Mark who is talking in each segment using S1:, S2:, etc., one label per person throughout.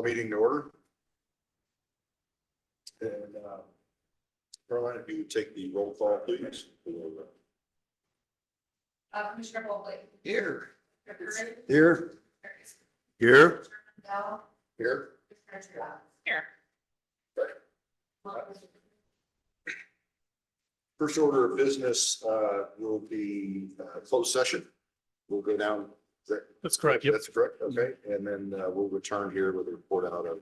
S1: Call the meeting to order. And Caroline, if you would take the roll call, please.
S2: Commissioner Mobley.
S1: Here.
S2: Commissioner
S1: Here.
S3: Here.
S2: Bell.
S1: Here.
S2: Here.
S1: First order of business will be closed session. We'll go down.
S3: That's correct. Yep.
S1: That's correct. Okay. And then we'll return here with a report out of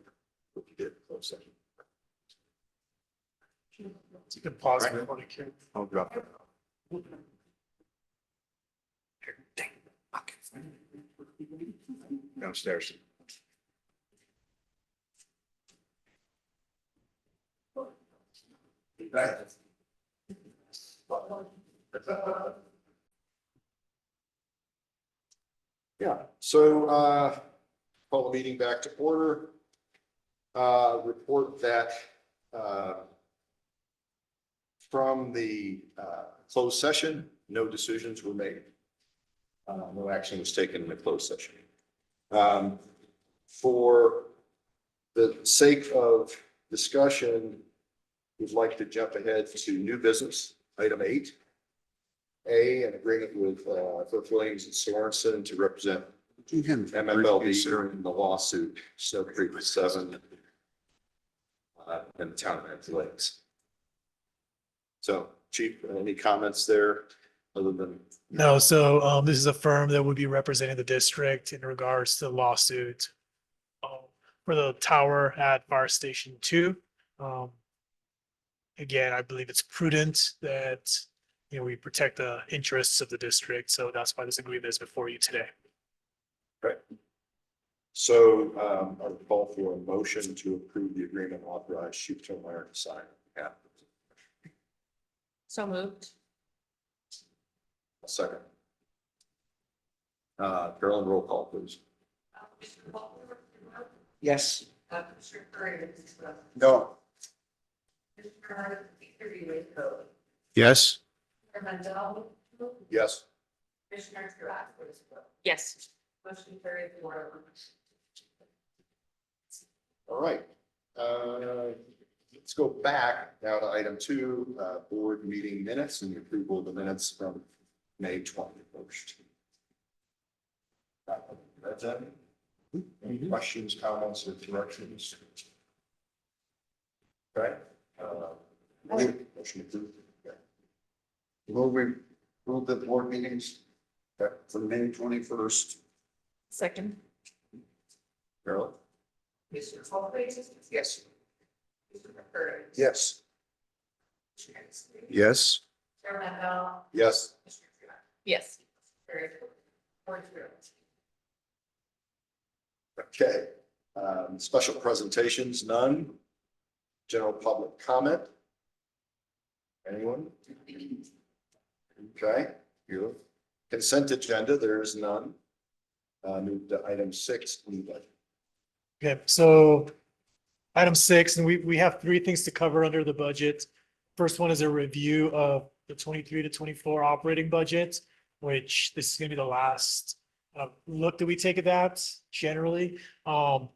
S1: what we did in closed session.
S3: You can pause.
S1: Right.
S3: For it.
S1: I'll drop it. Downstairs. Yeah, so call the meeting back to order. Report that from the closed session, no decisions were made. No action was taken in the closed session. For the sake of discussion, we'd like to jump ahead to new business, item 8. An agreement with Cliff Williams and Sorensen to represent MLFPD in the lawsuit, so 3.7 in the town of Hampton Lakes. So, Chief, any comments there other than?
S3: No, so this is a firm that would be representing the district in regards to the lawsuit for the tower at Fire Station 2. Again, I believe it's prudent that we protect the interests of the district, so that's why this agreement is before you today.
S1: Right. So I would call for a motion to approve the agreement, authorize Chief Tomeyer to sign. Yeah.
S2: So moved.
S1: A second. Carolyn, roll call, please.
S2: Commissioner Mobley.
S1: Yes.
S2: Commissioner Curry.
S1: No.
S2: Commissioner Code.
S3: Yes.
S2: Mendel.
S1: Yes.
S2: Commissioner Yes. Motion carried 4.
S1: All right. Let's go back now to item 2, board meeting minutes and the approval of the minutes from May 21st. That's it. Any questions, comments, or corrections? Okay. Motion approved. Okay.
S4: Will we move the board meetings for May 21st?
S2: Second.
S1: Carolyn?
S2: Commissioner Mobley.
S1: Yes.
S2: Commissioner Curry.
S1: Yes.
S3: Yes.
S2: Chairman Bell.
S1: Yes.
S2: Yes. Carried 4-0.
S1: Okay. Special presentations, none. General public comment. Anyone? Okay. You. Consent agenda, there is none. Move to item 6.
S3: Okay, so item 6, and we have 3 things to cover under the budget. First one is a review of the 23 to 24 operating budget, which this is going to be the last look that we take at that generally. Then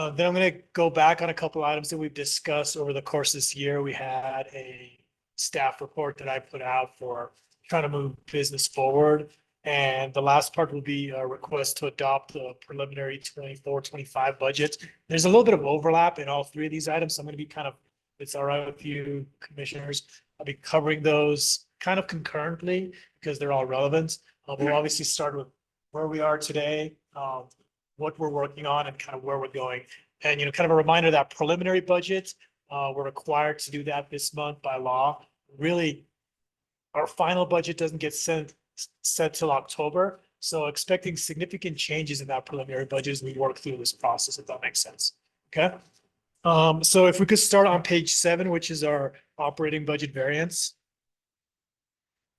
S3: I'm going to go back on a couple items that we've discussed over the course of this year. We had a staff report that I put out for trying to move business forward. And the last part will be a request to adopt the preliminary 24-25 budget. There's a little bit of overlap in all 3 of these items. So I'm going to be kind of, it's all right with you commissioners. I'll be covering those kind of concurrently because they're all relevant. We'll obviously start with where we are today, what we're working on and kind of where we're going. And, kind of a reminder that preliminary budget, we're required to do that this month by law. Really, our final budget doesn't get set till October. So expecting significant changes in that preliminary budget as we work through this process, if that makes sense. Okay. So if we could start on page 7, which is our operating budget variance.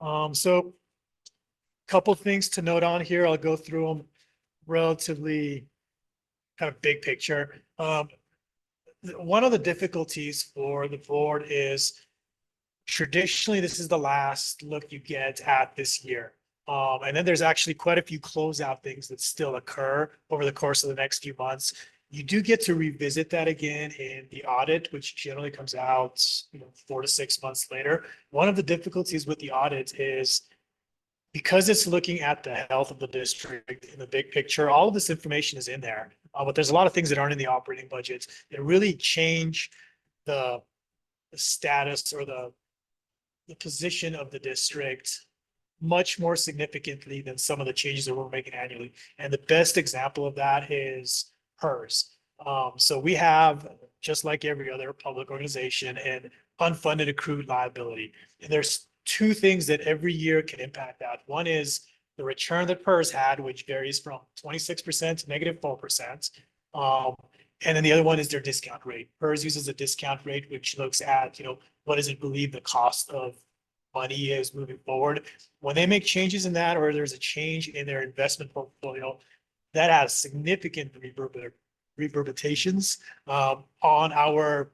S3: So a couple things to note on here. I'll go through them relatively kind of big picture. One of the difficulties for the board is traditionally, this is the last look you get at this year. And then there's actually quite a few closeout things that still occur over the course of the next few months. You do get to revisit that again in the audit, which generally comes out, 4 to 6 months later. One of the difficulties with the audit is because it's looking at the health of the district in the big picture, all of this information is in there. But there's a lot of things that aren't in the operating budgets that really change the status or the position of the district much more significantly than some of the changes that we're making annually. And the best example of that is hers. So we have, just like every other public organization, an unfunded accrued liability. And there's two things that every year can impact that. One is the return that PERS had, which varies from 26% to negative 4%. And then the other one is their discount rate. PERS uses a discount rate, which looks at, what does it believe the cost of money is moving forward. When they make changes in that, or there's a change in their investment portfolio, that has significant reverberations on our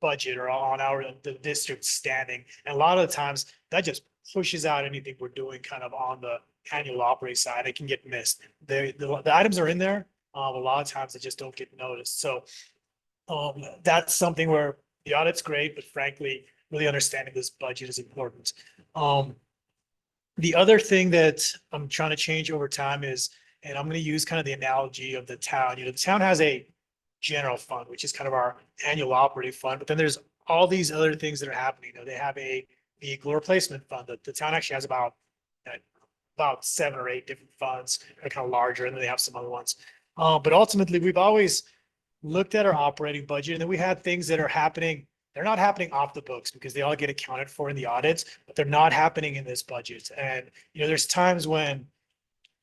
S3: budget or on the district standing. And a lot of the times that just pushes out anything we're doing kind of on the annual operating side. It can get missed. The items are in there. A lot of times they just don't get noticed. So that's something where the audit's great, but frankly, really understanding this budget is important. The other thing that I'm trying to change over time is, and I'm going to use kind of the analogy of the town. The town has a general fund, which is kind of our annual operating fund, but then there's all these other things that are happening. They have a vehicle replacement fund that the town actually has about 7 or 8 different funds. They're kind of larger, and then they have some other ones. But ultimately, we've always looked at our operating budget, and then we had things that are happening. They're not happening off the books because they all get accounted for in the audits, but they're not happening in this budget. And, there's times when,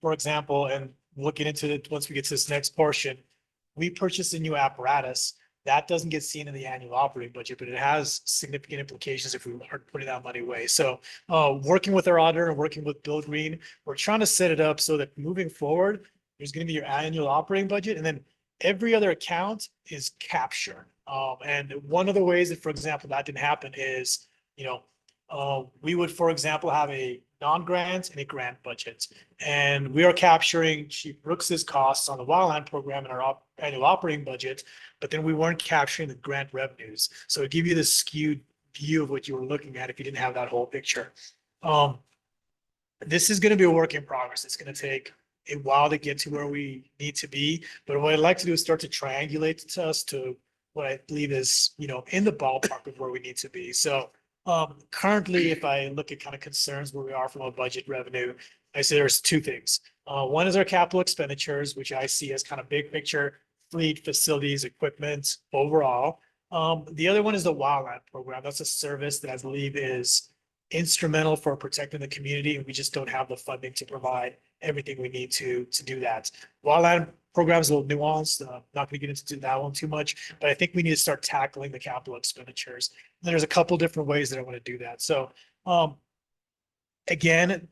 S3: for example, and we'll get into it once we get to this next portion, we purchased a new apparatus that doesn't get seen in the annual operating budget, but it has significant implications if we are putting that money away. So working with our auditor and working with Bill Green, we're trying to set it up so that moving forward, there's going to be your annual operating budget, and then every other account is captured. And one of the ways that, for example, that didn't happen is, we would, for example, have a non-grant and a grant budget. And we are capturing Chief Brooks's costs on the wildland program in our annual operating budget, but then we weren't capturing the grant revenues. So it give you this skewed view of what you were looking at if you didn't have that whole picture. This is going to be a work in progress. It's going to take a while to get to where we need to be. But what I'd like to do is start to triangulate to us to what I believe is, in the ballpark of where we need to be. So currently, if I look at kind of concerns where we are from a budget revenue, I say there's 2 things. One is our capital expenditures, which I see as kind of big picture, fleet, facilities, equipment overall. The other one is the wildland program. That's a service that I believe is instrumental for protecting the community, and we just don't have the funding to provide everything we need to do that. Wildland program is a little nuanced. Not going to get into that one too much, but I think we need to start tackling the capital expenditures. And there's a couple different ways that I want to do that. So again,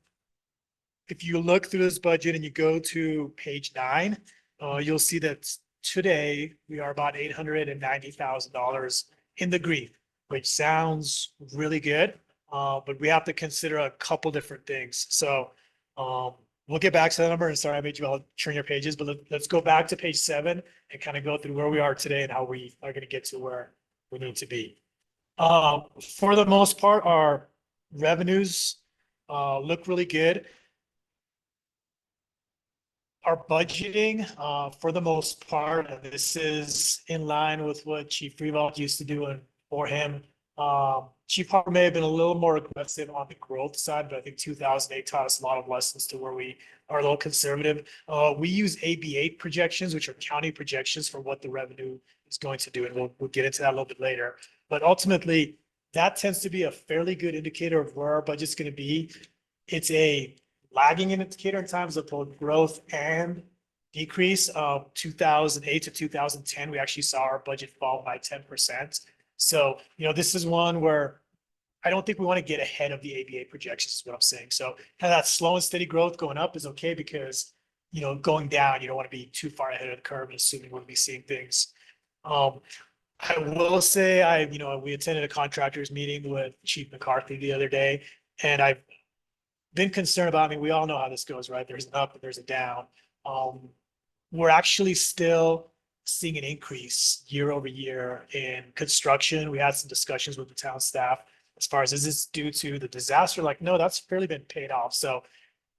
S3: if you look through this budget and you go to page 9, you'll see that today we are about $890,000 in the green, which sounds really good. But we have to consider a couple different things. So we'll get back to that number, and sorry, I made you all turn your pages, but let's go back to page 7 and kind of go through where we are today and how we are going to get to where we need to be. For the most part, our revenues look really good. Our budgeting, for the most part, and this is in line with what Chief Freevault used to do, and for him, Chief Harper may have been a little more aggressive on the growth side, but I think 2008 taught us a lot of lessons to where we are a little conservative. We use AB8 projections, which are county projections for what the revenue is going to do, and we'll get into that a little bit later. But ultimately, that tends to be a fairly good indicator of where our budget's going to be. It's a lagging indicator in terms of both growth and decrease. Of 2008 to 2010, we actually saw our budget fall by 10%. So, this is one where I don't think we want to get ahead of the ABA projections is what I'm saying. So kind of that slow and steady growth going up is okay because, going down, you don't want to be too far ahead of the curve and assuming we'll be seeing things. I will say we attended a contractors meeting with Chief McCarthy the other day, and I've been concerned about, we all know how this goes, right? There's an up and there's a down. We're actually still seeing an increase year over year in construction. We had some discussions with the town staff as far as, is this due to the disaster? Like, no, that's fairly been paid off. So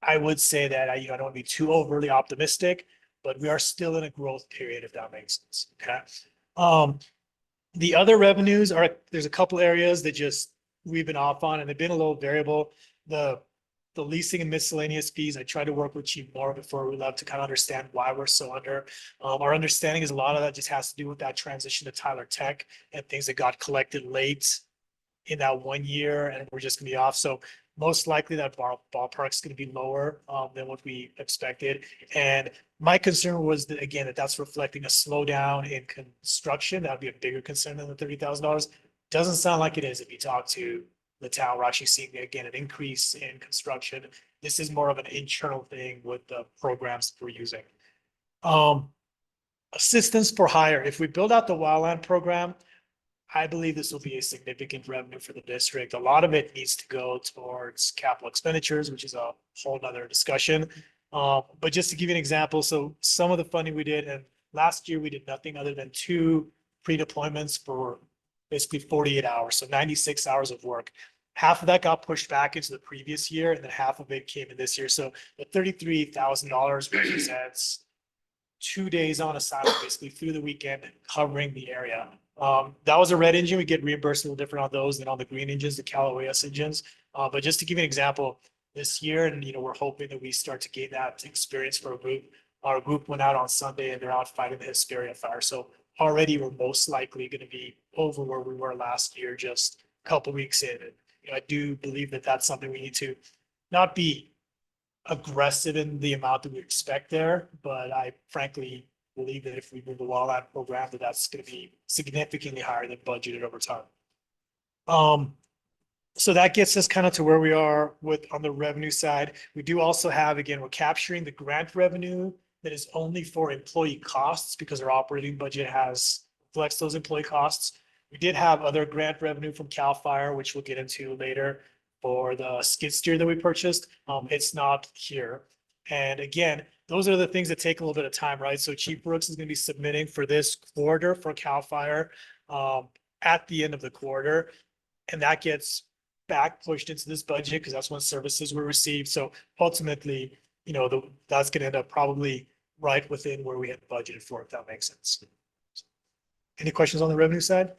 S3: I would say that I don't want to be too overly optimistic, but we are still in a growth period, if that makes sense. Okay. The other revenues are, there's a couple areas that just we've been off on and they've been a little variable. The leasing and miscellaneous fees, I tried to work with Chief more before we left to kind of understand why we're so under. Our understanding is a lot of that just has to do with that transition to Tyler Tech and things that got collected late in that 1 year and we're just gonna be off. So most likely that ballpark's gonna be lower than what we expected. And my concern was that, again, that's reflecting a slowdown in construction. That'd be a bigger concern than the $30,000. Doesn't sound like it is if you talk to the town. We're actually seeing, again, an increase in construction. This is more of an internal thing with the programs that we're using. Assistance for hire. If we build out the wildland program, I believe this will be a significant revenue for the district. A lot of it needs to go towards capital expenditures, which is a whole nother discussion. But just to give you an example, so some of the funding we did, and last year we did nothing other than 2 pre-deployments for basically 48 hours, so 96 hours of work. Half of that got pushed back into the previous year, and then half of it came in this year. So the $33,000 represents 2 days on assignment, basically through the weekend, covering the area. That was a red engine. We get reimbursed a little different on those than on the green engines, the Cal OAS engines. But just to give you an example, this year, and we're hoping that we start to gain that experience for a group. Our group went out on Sunday and they're out fighting the Hesperia fire. So already we're most likely going to be over where we were last year, just a couple weeks in. And I do believe that that's something we need to not be aggressive in the amount that we expect there, but I frankly believe that if we move the wildland program, that's going to be significantly higher than budgeted over time. So that gets us kind of to where we are with on the revenue side. We do also have, again, we're capturing the grant revenue that is only for employee costs because our operating budget has flexed those employee costs. We did have other grant revenue from CAL FIRE, which we'll get into later for the skid steer that we purchased. It's not here. And again, those are the things that take a little bit of time, right? So Chief Brooks is going to be submitting for this quarter for CAL FIRE at the end of the quarter. And that gets back pushed into this budget because that's when services were received. So ultimately, that's going to end up probably right within where we had budgeted for, if that makes sense. Any questions on the revenue side?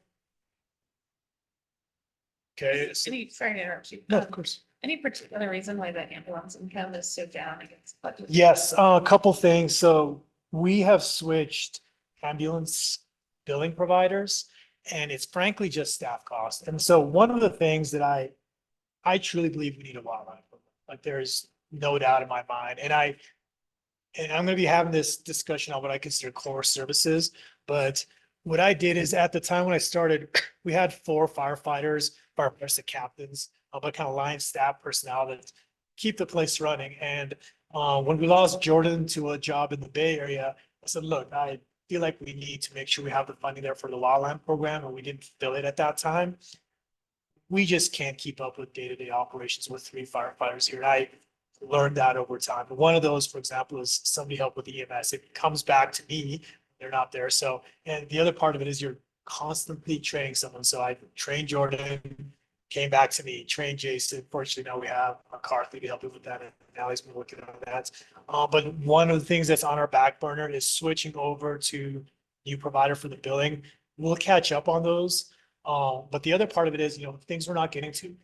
S3: Okay.
S2: Sorry to interrupt you.
S3: No, of course.
S2: Any particular reason why the ambulance income is so down against budget?
S3: Yes, a couple things. So we have switched ambulance billing providers and it's frankly just staff cost. And so one of the things that I truly believe we need a wildlife program. Like there's no doubt in my mind. And I'm going to be having this discussion on what I consider core services. But what I did is at the time when I started, we had 4 firefighters, firefighter captains, but kind of line staff personnel that keep the place running. And when we lost Jordan to a job in the Bay Area, I said, look, I feel like we need to make sure we have the funding there for the wildland program, and we didn't fill it at that time. We just can't keep up with day-to-day operations with 3 firefighters here. And I learned that over time. One of those, for example, is somebody help with EMS. It comes back to me. They're not there. So, and the other part of it is you're constantly training someone. So I trained Jordan, came back to me, trained Jason. Fortunately, now we have McCarthy to help me with that. And now he's been working on that. But one of the things that's on our back burner is switching over to new provider for the billing. We'll catch up on those. But the other part of it is, things we're not getting to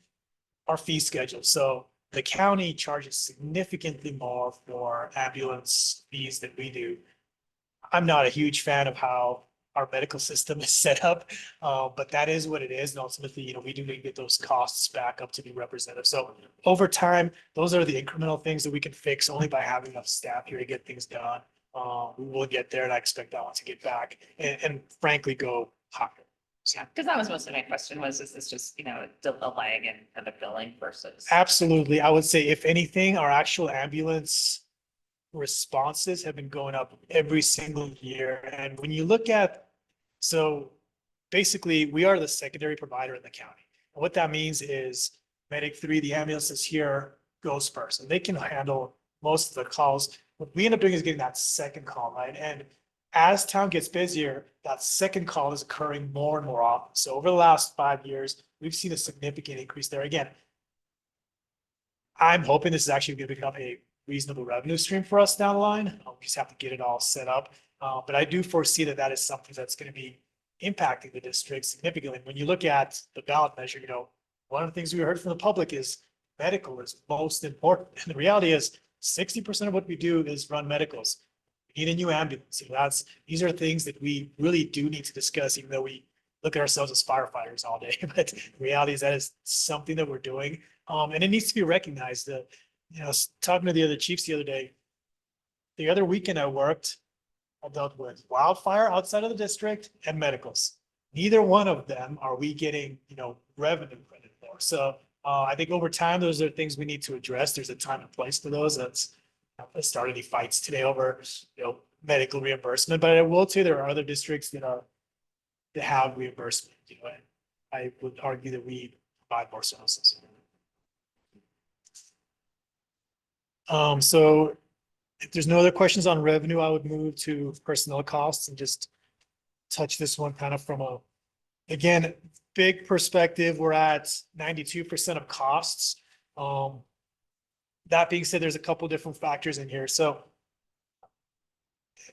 S3: our fee schedule. So the county charges significantly more for ambulance fees than we do. I'm not a huge fan of how our medical system is set up, but that is what it is. And ultimately, we do need to get those costs back up to be representative. So over time, those are the incremental things that we can fix only by having enough staff here to get things done. We will get there, and I expect that one to get back and frankly go higher.
S2: Yeah, because that was most of my question is this just, a lag in the billing versus?
S3: Absolutely. I would say if anything, our actual ambulance responses have been going up every single year. And when you look at, so basically we are the secondary provider in the county. And what that means is Medic 3, the ambulances here goes first and they can handle most of the calls. What we end up doing is getting that second call, right? And as town gets busier, that second call is occurring more and more often. So over the last 5 years, we've seen a significant increase there. Again, I'm hoping this is actually going to become a reasonable revenue stream for us down the line. We just have to get it all set up. But I do foresee that that is something that's going to be impacting the district significantly. When you look at the ballot measure, one of the things we heard from the public is medical is most important. And the reality is 60% of what we do is run medicals. We need a new ambulance. These are things that we really do need to discuss, even though we look at ourselves as firefighters all day. But the reality is that is something that we're doing. And it needs to be recognized. Talking to the other chiefs the other day, the other weekend I worked, I dealt with wildfire outside of the district and medicals. Neither one of them are we getting, revenue credit for. So I think over time, those are things we need to address. There's a time and place for those. Let's start any fights today over, medical reimbursement. But I will too, there are other districts that have reimbursement. And I would argue that we provide more services. So if there's no other questions on revenue, I would move to personnel costs and just touch this one kind of from again, big perspective. We're at 92% of costs. That being said, there's a couple different factors in here. So,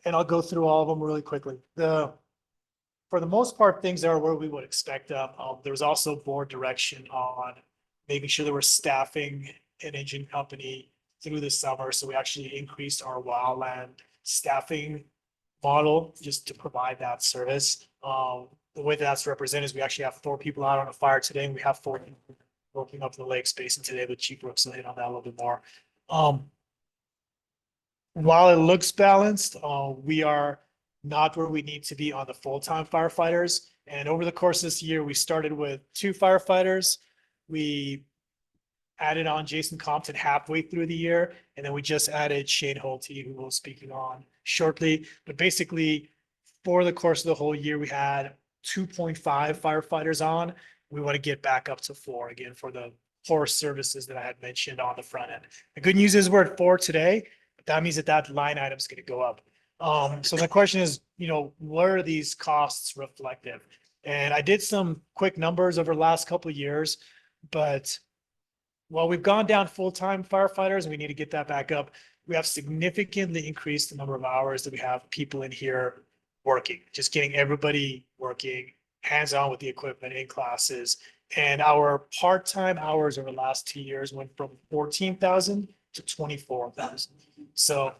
S3: and I'll go through all of them really quickly. For the most part, things are where we would expect them. There's also board direction on making sure that we're staffing an engine company through the summer. So we actually increased our wildland staffing model just to provide that service. The way that's represented is we actually have 4 people out on a fire today, and we have 4 working up in the lake space. And today, the Chief Brooks will hit on that a little bit more. While it looks balanced, we are not where we need to be on the full-time firefighters. And over the course of this year, we started with 2 firefighters. We added on Jason Compton halfway through the year, and then we just added Shane Holty, who we'll speaking on shortly. But basically, for the course of the whole year, we had 2.5 firefighters on. We want to get back up to 4 again for the core services that I had mentioned on the front end. The good news is we're at 4 today, but that means that line item is going to go up. So the question is, what are these costs reflective? And I did some quick numbers over the last couple of years, but while we've gone down full-time firefighters and we need to get that back up, we have significantly increased the number of hours that we have people in here working, just getting everybody working hands-on with the equipment in classes. And our part-time hours over the last 2 years went from 14,000 to 24,000. So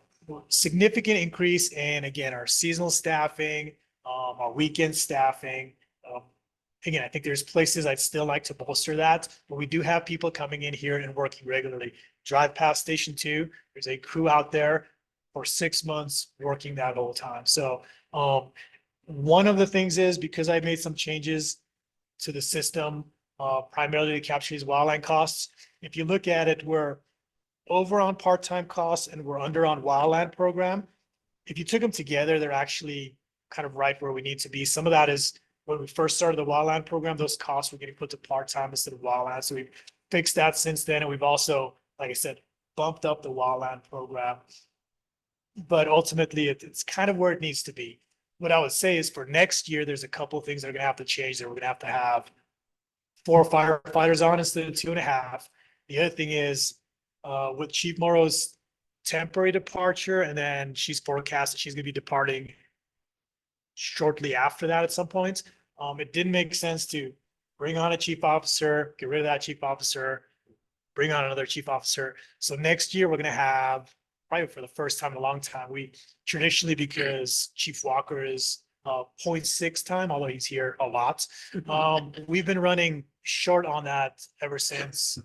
S3: significant increase in, again, our seasonal staffing, our weekend staffing. Again, I think there's places I'd still like to bolster that, but we do have people coming in here and working regularly. Drive past Station 2, there's a crew out there for 6 months working that whole time. So one of the things is, because I made some changes to the system, primarily to capture these wildland costs. If you look at it, we're over on part-time costs and we're under on wildland program. If you took them together, they're actually kind of right where we need to be. Some of that is when we first started the wildland program, those costs were getting put to part-time instead of wildland. So we've fixed that since then. And we've also, like I said, bumped up the wildland program. But ultimately, it's kind of where it needs to be. What I would say is for next year, there's a couple of things that are going to have to change. That we're going to have 4 firefighters on instead of 2.5. The other thing is with Chief Morrow's temporary departure, and then she's forecast that she's going to be departing shortly after that at some point. It didn't make sense to bring on a chief officer, get rid of that chief officer, bring on another chief officer. So next year we're going to have, probably for the first time in a long time, we traditionally, because Chief Walker is 0.6 time, although he's here a lot, we've been running short on that ever since,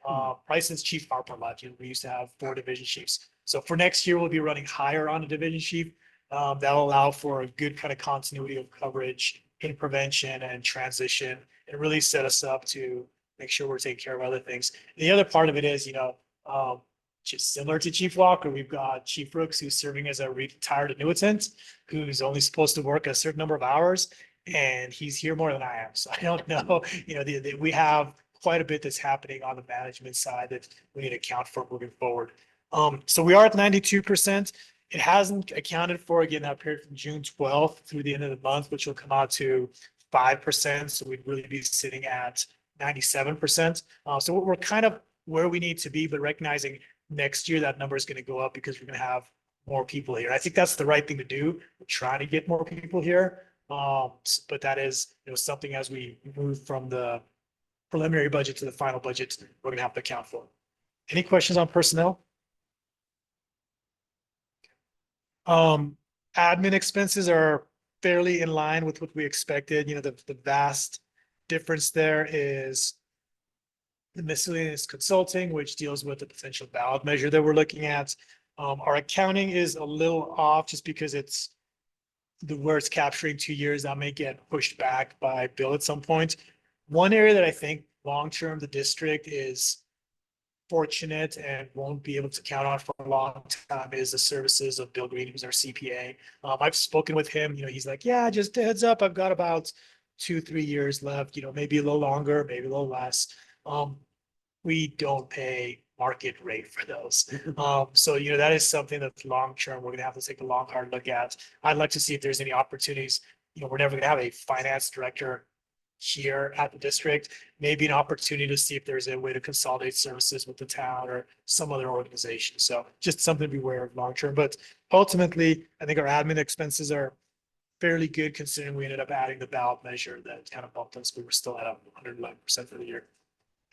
S3: probably since Chief Harper left. We used to have 4 division chiefs. So for next year, we'll be running higher on a division chief. That'll allow for a good kind of continuity of coverage in prevention and transition, and really set us up to make sure we're taking care of other things. The other part of it is, just similar to Chief Walker, we've got Chief Brooks, who's serving as a retired annuitant, who's only supposed to work a certain number of hours, and he's here more than I am. So I don't know, we have quite a bit that's happening on the management side that we need to account for moving forward. So we are at 92%. It hasn't accounted for, again, that period from June 12th through the end of the month, which will come out to 5%. So we'd really be sitting at 97%. So we're kind of where we need to be, but recognizing next year that number is going to go up because we're going to have more people here. I think that's the right thing to do. We're trying to get more people here. But that is, something as we move from the preliminary budget to the final budget, we're going to have to account for. Any questions on personnel? Admin expenses are fairly in line with what we expected. The vast difference there is the miscellaneous consulting, which deals with the potential ballot measure that we're looking at. Our accounting is a little off just because where it's capturing 2 years, that may get pushed back by bill at some point. One area that I think long-term the district is fortunate and won't be able to count on for a long time is the services of Bill Green, who's our CPA. I've spoken with him, he's like, yeah, just a heads up, I've got about 2-3 years left, maybe a little longer, maybe a little less. We don't pay market rate for those. So, that is something that's long-term, we're gonna have to take a long, hard look at. I'd like to see if there's any opportunities. We're never gonna have a finance director here at the district, maybe an opportunity to see if there's a way to consolidate services with the town or some other organization. So just something to be aware of long-term, but ultimately, I think our admin expenses are fairly good considering we ended up adding the ballot measure that kind of bumped us, but we're still at 111% for the year.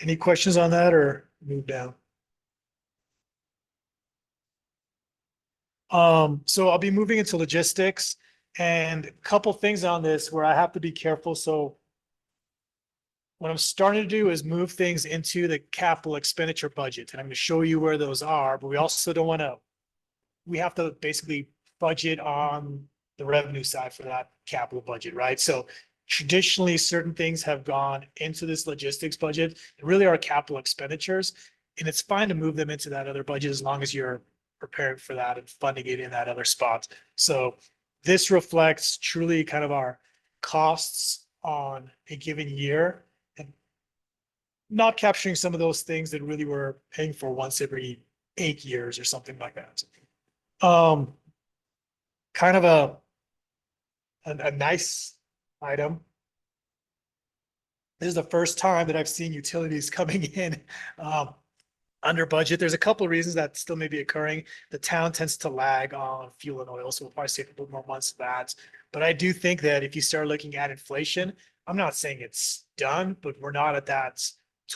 S3: Any questions on that or move down? So I'll be moving into logistics and a couple things on this where I have to be careful. So what I'm starting to do is move things into the capital expenditure budget, and I'm going to show you where those are, but we also don't want to, we have to basically budget on the revenue side for that capital budget, right? So traditionally, certain things have gone into this logistics budget, really are capital expenditures, and it's fine to move them into that other budget as long as you're preparing for that and funding it in that other spot. So this reflects truly kind of our costs on a given year, and not capturing some of those things that really we're paying for once every 8 years or something like that. Kind of a nice item. This is the first time that I've seen utilities coming in under budget. There's a couple of reasons that still may be occurring. The town tends to lag on fuel and oil, so we'll probably see a couple more months of that. But I do think that if you start looking at inflation, I'm not saying it's done, but we're not at that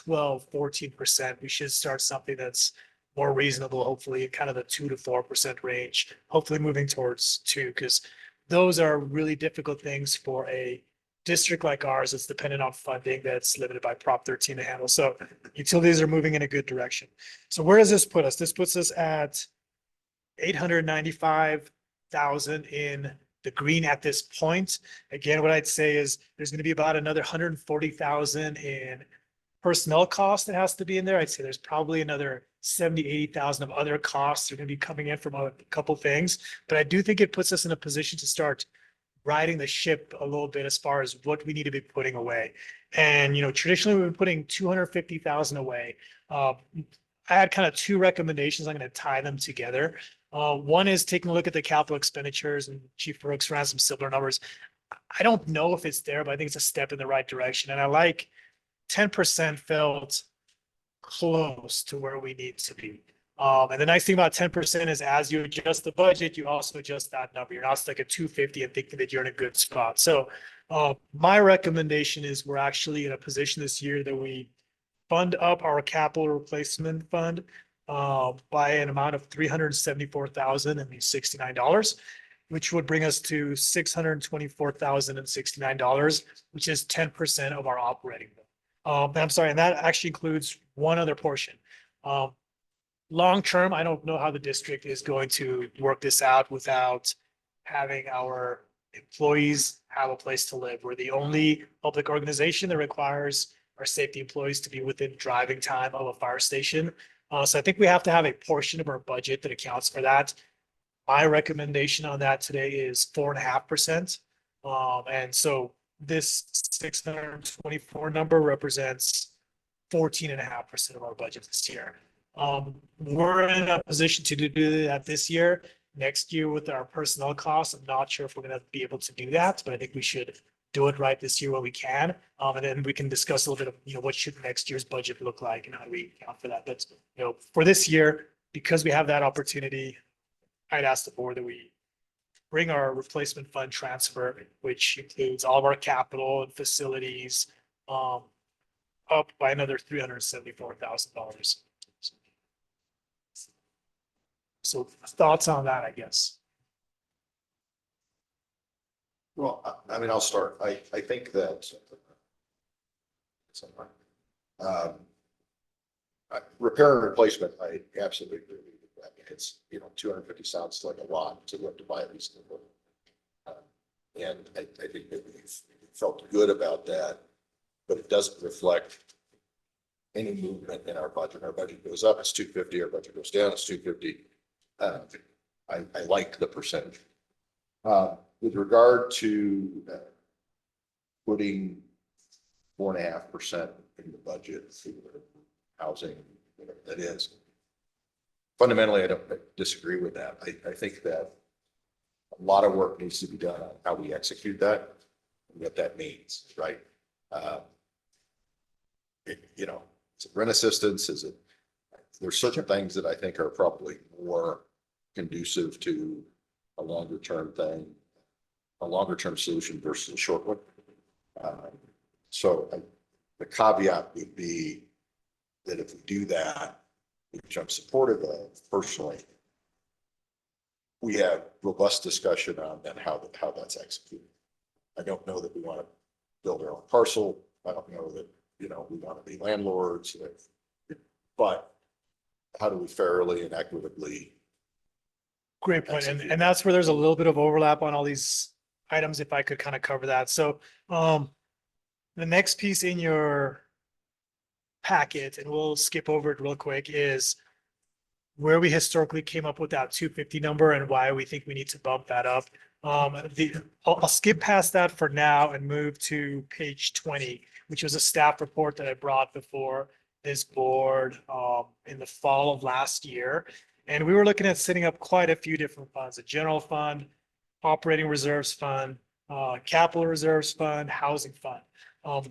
S3: 12-14%. We should start something that's more reasonable, hopefully kind of the 2 to 4% range, hopefully moving towards 2, because those are really difficult things for a district like ours that's dependent on funding that's limited by Prop 13 to handle. So utilities are moving in a good direction. So where does this put us? This puts us at 895,000 in the green at this point. Again, what I'd say is there's going to be about another 140,000 in personnel cost that has to be in there. I'd say there's probably another 70-80,000 of other costs that are going to be coming in from a couple things. But I do think it puts us in a position to start riding the ship a little bit as far as what we need to be putting away. And, traditionally we've been putting 250,000 away. I had kind of 2 recommendations. I'm going to tie them together. One is taking a look at the capital expenditures, and Chief Brooks ran some similar numbers. I don't know if it's there, but I think it's a step in the right direction. And I like 10% felt close to where we need to be. And the nice thing about 10% is as you adjust the budget, you also adjust that number. You're not stuck at 250 and thinking that you're in a good spot. So my recommendation is we're actually in a position this year that we fund up our capital replacement fund by an amount of $374,069, which would bring us to $624,069, which is 10% of our operating bill. I'm sorry, and that actually includes one other portion. Long term, I don't know how the district is going to work this out without having our employees have a place to live. We're the only public organization that requires our safety employees to be within driving time of a fire station. So I think we have to have a portion of our budget that accounts for that. My recommendation on that today is 4.5%. And so this 624 number represents 14.5% of our budget this year. We're in a position to do that this year. next year with our personnel costs. I'm not sure if we're gonna be able to do that, but I think we should do it right this year when we can. And then we can discuss a little bit of, what should next year's budget look like and how do we account for that. But, for this year, because we have that opportunity, I'd ask the board that we bring our replacement fund transfer, which includes all of our capital and facilities, up by another $374,000. So thoughts on that, I guess.
S1: Well, I mean, I'll start. I think that repair and replacement, I absolutely agree with that. It's, 250 sounds like a lot to have to buy at least. And I think that we've felt good about that, but it doesn't reflect any movement in our budget. Our budget goes up, it's 250, our budget goes down, it's 250. I like the percentage. With regard to putting 4.5% in the budget for housing, whatever that is. Fundamentally, I don't disagree with that. I think that a lot of work needs to be done on how we execute that and what that means, right? Is it rent assistance? There's certain things that I think are probably more conducive to a longer term thing, a longer term solution versus a short one. The caveat would be that if we do that, which I'm supportive of personally, we have robust discussion on then how that's executed. I don't know that we want to build our own parcel. I don't know that, we want to be landlords, but how do we fairly and equitably?
S3: Great point. And that's where there's a little bit of overlap on all these items, if I could kind of cover that. So, the next piece in your packet, and we'll skip over it real quick, is where we historically came up with that 250 number and why we think we need to bump that up. I'll skip past that for now and move to page 20, which was a staff report that I brought before this board in the fall of last year. And we were looking at setting up quite a few different funds: a general fund, operating reserves fund, capital reserves fund, housing fund. A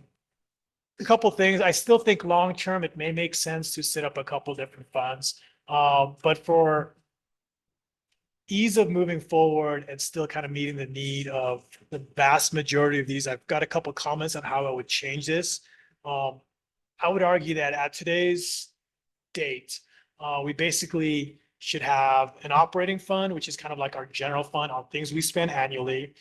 S3: couple things. I still think long term it may make sense to set up a couple different funds, but for ease of moving forward and still kind of meeting the need of the vast majority of these, I've got a couple comments on how I would change this. I would argue that at today's date, we basically should have an operating fund, which is kind of like our general fund on things we spend annually,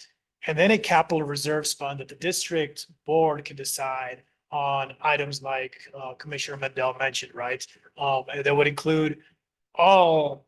S3: and then a capital reserves fund that the district board can decide on items like Commissioner Mendel mentioned, right? That would include all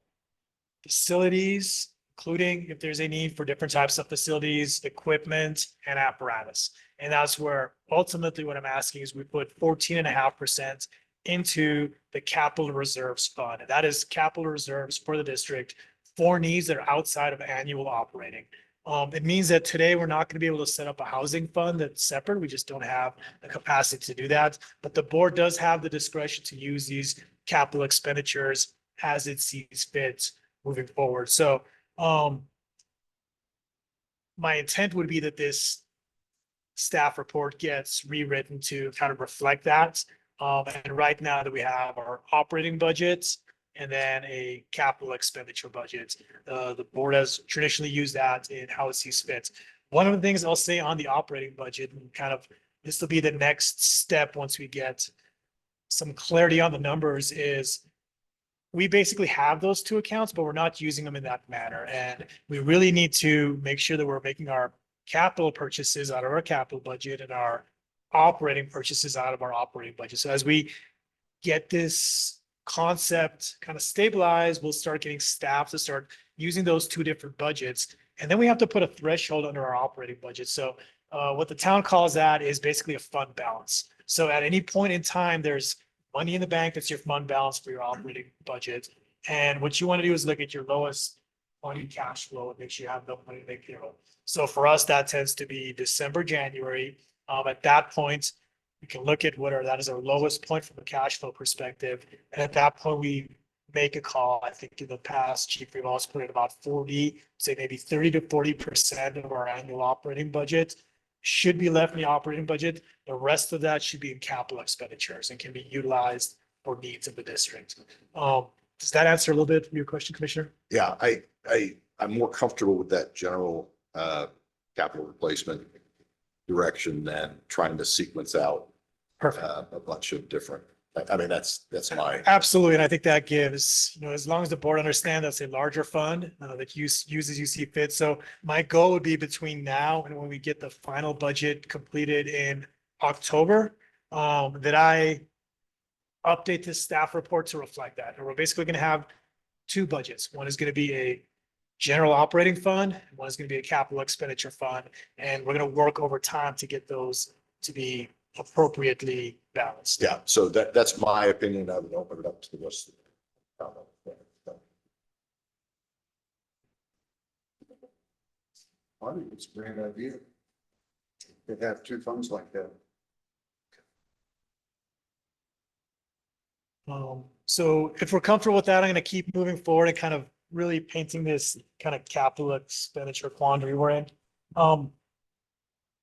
S3: facilities, including if there's a need for different types of facilities, equipment, and apparatus. And that's where ultimately what I'm asking is we put 14.5% into the capital reserves fund. And that is capital reserves for the district for needs that are outside of annual operating. It means that today we're not going to be able to set up a housing fund that's separate. We just don't have the capacity to do that. But the board does have the discretion to use these capital expenditures as it sees fit moving forward. So my intent would be that this staff report gets rewritten to kind of reflect that. And right now that we have our operating budgets and then a capital expenditure budget, the board has traditionally used that in how it sees fit. One of the things I'll say on the operating budget, and kind of this will be the next step once we get some clarity on the numbers, is we basically have those two accounts, but we're not using them in that manner. And we really need to make sure that we're making our capital purchases out of our capital budget and our operating purchases out of our operating budget. So as we get this concept kind of stabilized, we'll start getting staff to start using those two different budgets. And then we have to put a threshold under our operating budget. So what the town calls that is basically a fund balance. So at any point in time, there's money in the bank, that's your fund balance for your operating budget. And what you want to do is look at your lowest money cash flow and make sure you have no money to make payroll. So for us, that tends to be December, January. At that point, we can look at that is our lowest point from a cash flow perspective. And at that point, we make a call. I think in the past, Chief Revol's put in about 40, say maybe 30 to 40% of our annual operating budget should be left in the operating budget. The rest of that should be in capital expenditures and can be utilized for needs of the district. Does that answer a little bit your question, Commissioner?
S1: Yeah, I'm more comfortable with that general capital replacement direction than trying to sequence out
S3: Perfect.
S1: a bunch of different, I mean, that's my,
S3: Absolutely. And I think that gives, as long as the board understands that's a larger fund that uses you see fit. So my goal would be between now and when we get the final budget completed in October, that I update this staff report to reflect that. And we're basically going to have two budgets. One is going to be a general operating fund. And one is going to be a capital expenditure fund. And we're going to work over time to get those to be appropriately balanced.
S1: yeah, so that's my opinion. I would open it up to the rest of the.
S4: I think it's a great idea. To have two funds like that.
S3: So if we're comfortable with that, I'm gonna keep moving forward and kind of really painting this kind of capital expenditure quandary we're in.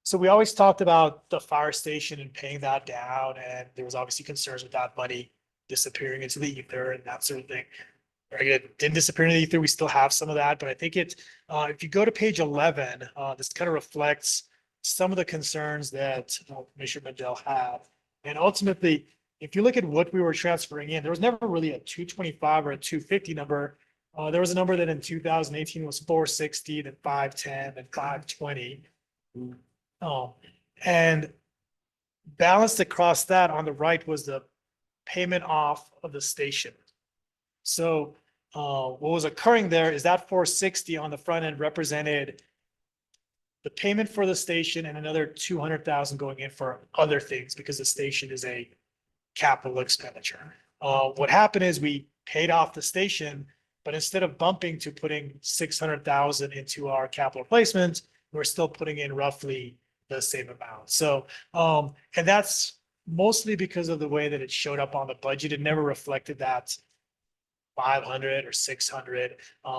S3: So we always talked about the fire station and paying that down, and there was obviously concerns with that money disappearing into the ether and that sort of thing. Or it didn't disappear into the ether, we still have some of that, but I think if you go to page 11, this kind of reflects some of the concerns that Commissioner Mandel had. And ultimately, if you look at what we were transferring in, there was never really a 225 or a 250 number. There was a number that in 2018 was 460, then 510, and 520. And balanced across that on the right was the payment off of the station. So what was occurring there is that 460 on the front end represented the payment for the station and another 200,000 going in for other things because the station is a capital expenditure. What happened is we paid off the station, but instead of bumping to putting 600,000 into our capital replacement, we're still putting in roughly the same amount. So, and that's mostly because of the way that it showed up on the budget. It never reflected that 500 or 600.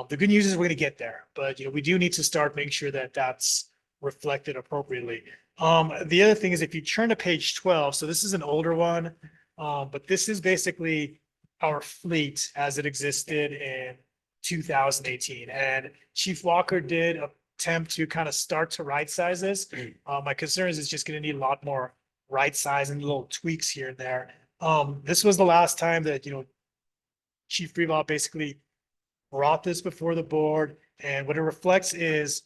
S3: The good news is we're going to get there, but we do need to start making sure that that's reflected appropriately. The other thing is if you turn to page 12, so this is an older one, but this is basically our fleet as it existed in 2018. And Chief Walker did attempt to kind of start to right size this. My concern is it's just going to need a lot more right size and little tweaks here and there. This was the last time that, Chief Freeball basically brought this before the board, and what it reflects is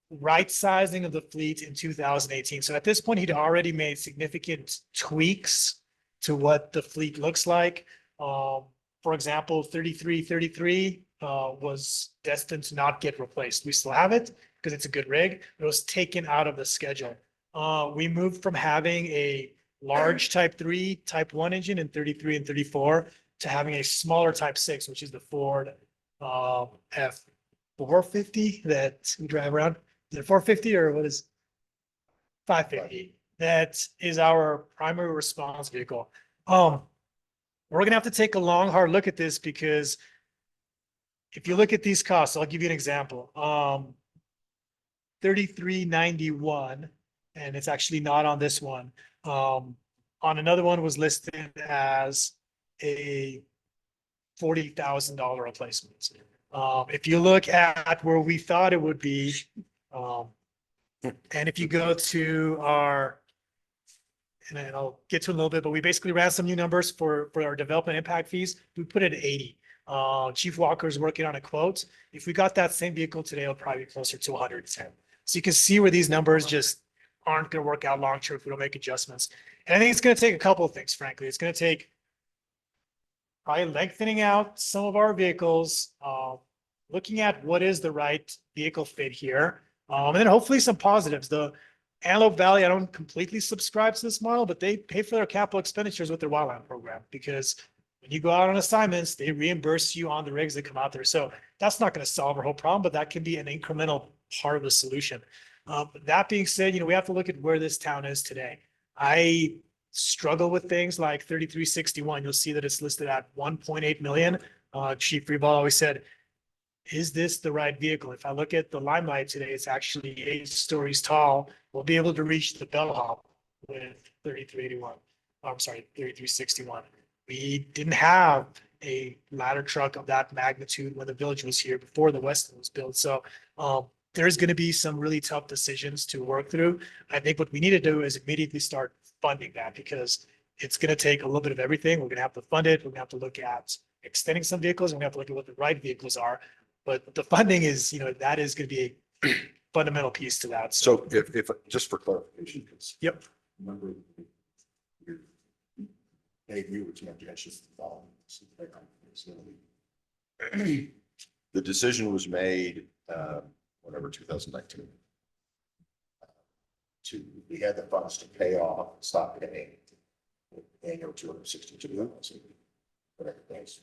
S3: right sizing of the fleet in 2018. So at this point, he'd already made significant tweaks to what the fleet looks like. For example, 3333 was destined to not get replaced. We still have it because it's a good rig. It was taken out of the schedule. We moved from having a large type 3, type 1 engine in 33 and 34 to having a smaller type 6, which is the Ford F450 that we drive around. Is it 450 or what is 550? That is our primary response vehicle. We're gonna have to take a long, hard look at this because if you look at these costs, I'll give you an example. 3391, and it's actually not on this one. On another one was listed as a $40,000 replacement. If you look at where we thought it would be, and if you go to our, and I'll get to it in a little bit, but we basically ran some new numbers for our development impact fees. We put it at 80. Chief Walker is working on a quote. If we got that same vehicle today, it'll probably be closer to 110. So you can see where these numbers just aren't going to work out long term if we don't make adjustments. And I think it's going to take a couple of things, frankly. It's going to take probably lengthening out some of our vehicles, looking at what is the right vehicle fit here, and then hopefully some positives. The Antelope Valley, I don't completely subscribe to this model, but they pay for their capital expenditures with their wildland program because when you go out on assignments, they reimburse you on the rigs that come out there. So that's not going to solve our whole problem, but that can be an incremental part of the solution. That being said, we have to look at where this town is today. I struggle with things like 3361, you'll see that it's listed at 1.8 million. Chief Reebok always said, is this the right vehicle? If I look at the Limelight today, it's actually 8 stories tall. We'll be able to reach the bellhop with 3381. I'm sorry, 3361. We didn't have a ladder truck of that magnitude when the village was here before the Westin was built. So there's going to be some really tough decisions to work through. I think what we need to do is immediately start funding that, because it's going to take a little bit of everything. We're going to have to fund it. We're going to have to look at extending some vehicles. And we're going to have to look at what the right vehicles are. But the funding is, that is going to be a fundamental piece to that.
S1: So if, just for clarification, because.
S3: Yep.
S1: Remember, maybe you were just the decision was made, whatever, 2019. We had the funds to pay off, stop paying annual 262. Whatever things.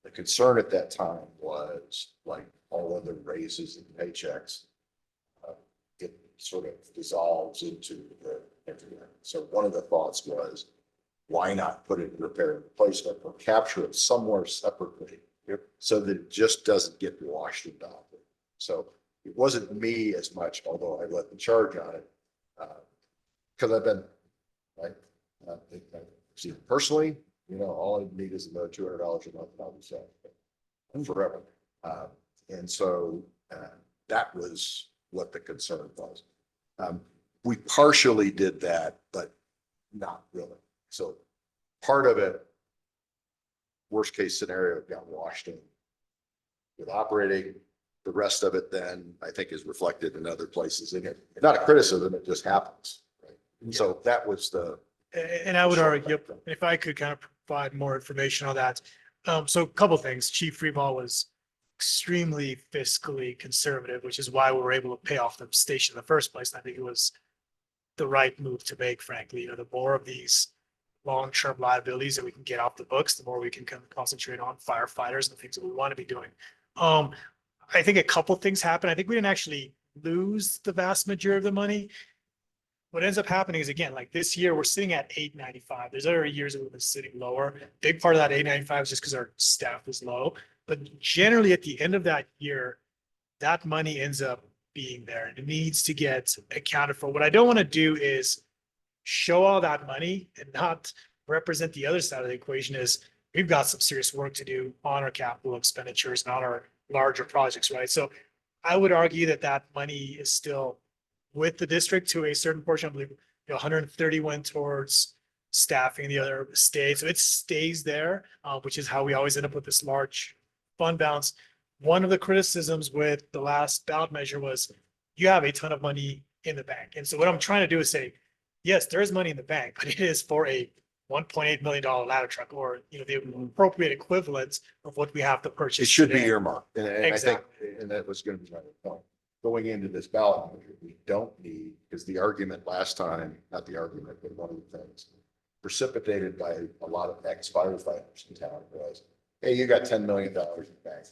S1: The concern at that time was, like all other raises and paychecks, it sort of dissolves into the everything. So one of the thoughts was, why not put it in repair and replacement or capture it somewhere separately? So that it just doesn't get washed into operating. So it wasn't me as much, although I led the charge on it. Because I've been, like, personally, all I need is another $200 a month, and I'll be set forever. And so that was what the concern was. We partially did that, but not really. So part of it, worst case scenario, got washed in with operating. The rest of it then, I think, is reflected in other places in it. Not a criticism, it just happens. Right? And so that was the.
S3: And I would argue, if I could kind of provide more information on that. So a couple of things. Chief Freeball was extremely fiscally conservative, which is why we were able to pay off the station in the first place. And I think it was the right move to make, frankly. The more of these long-term liabilities that we can get off the books, the more we can concentrate on firefighters and the things that we want to be doing. I think a couple things happened. I think we didn't actually lose the vast majority of the money. What ends up happening is, again, like this year, we're sitting at 895. There's other years that we've been sitting lower. Big part of that 895 is just because our staff is low. But generally at the end of that year, that money ends up being there and it needs to get accounted for. What I don't want to do is show all that money and not represent the other side of the equation. Is we've got some serious work to do on our capital expenditures and on our larger projects, right? So I would argue that that money is still with the district to a certain portion. I believe 130 went towards staffing, the other stayed. So it stays there, which is how we always end up with this large fund balance. One of the criticisms with the last ballot measure was you have a ton of money in the bank. And so what I'm trying to do is say, yes, there is money in the bank, but it is for a $1.8 million ladder truck, or the appropriate equivalent of what we have to purchase.
S1: It should be
S3: today.
S1: earmarked, and
S3: Exactly.
S1: I think, and that was going to be my point. Going into this ballot measure, we don't need, because the argument last time, not the argument, but one of the things precipitated by a lot of ex-firefighters in town was, hey, you got $10 million in the bank.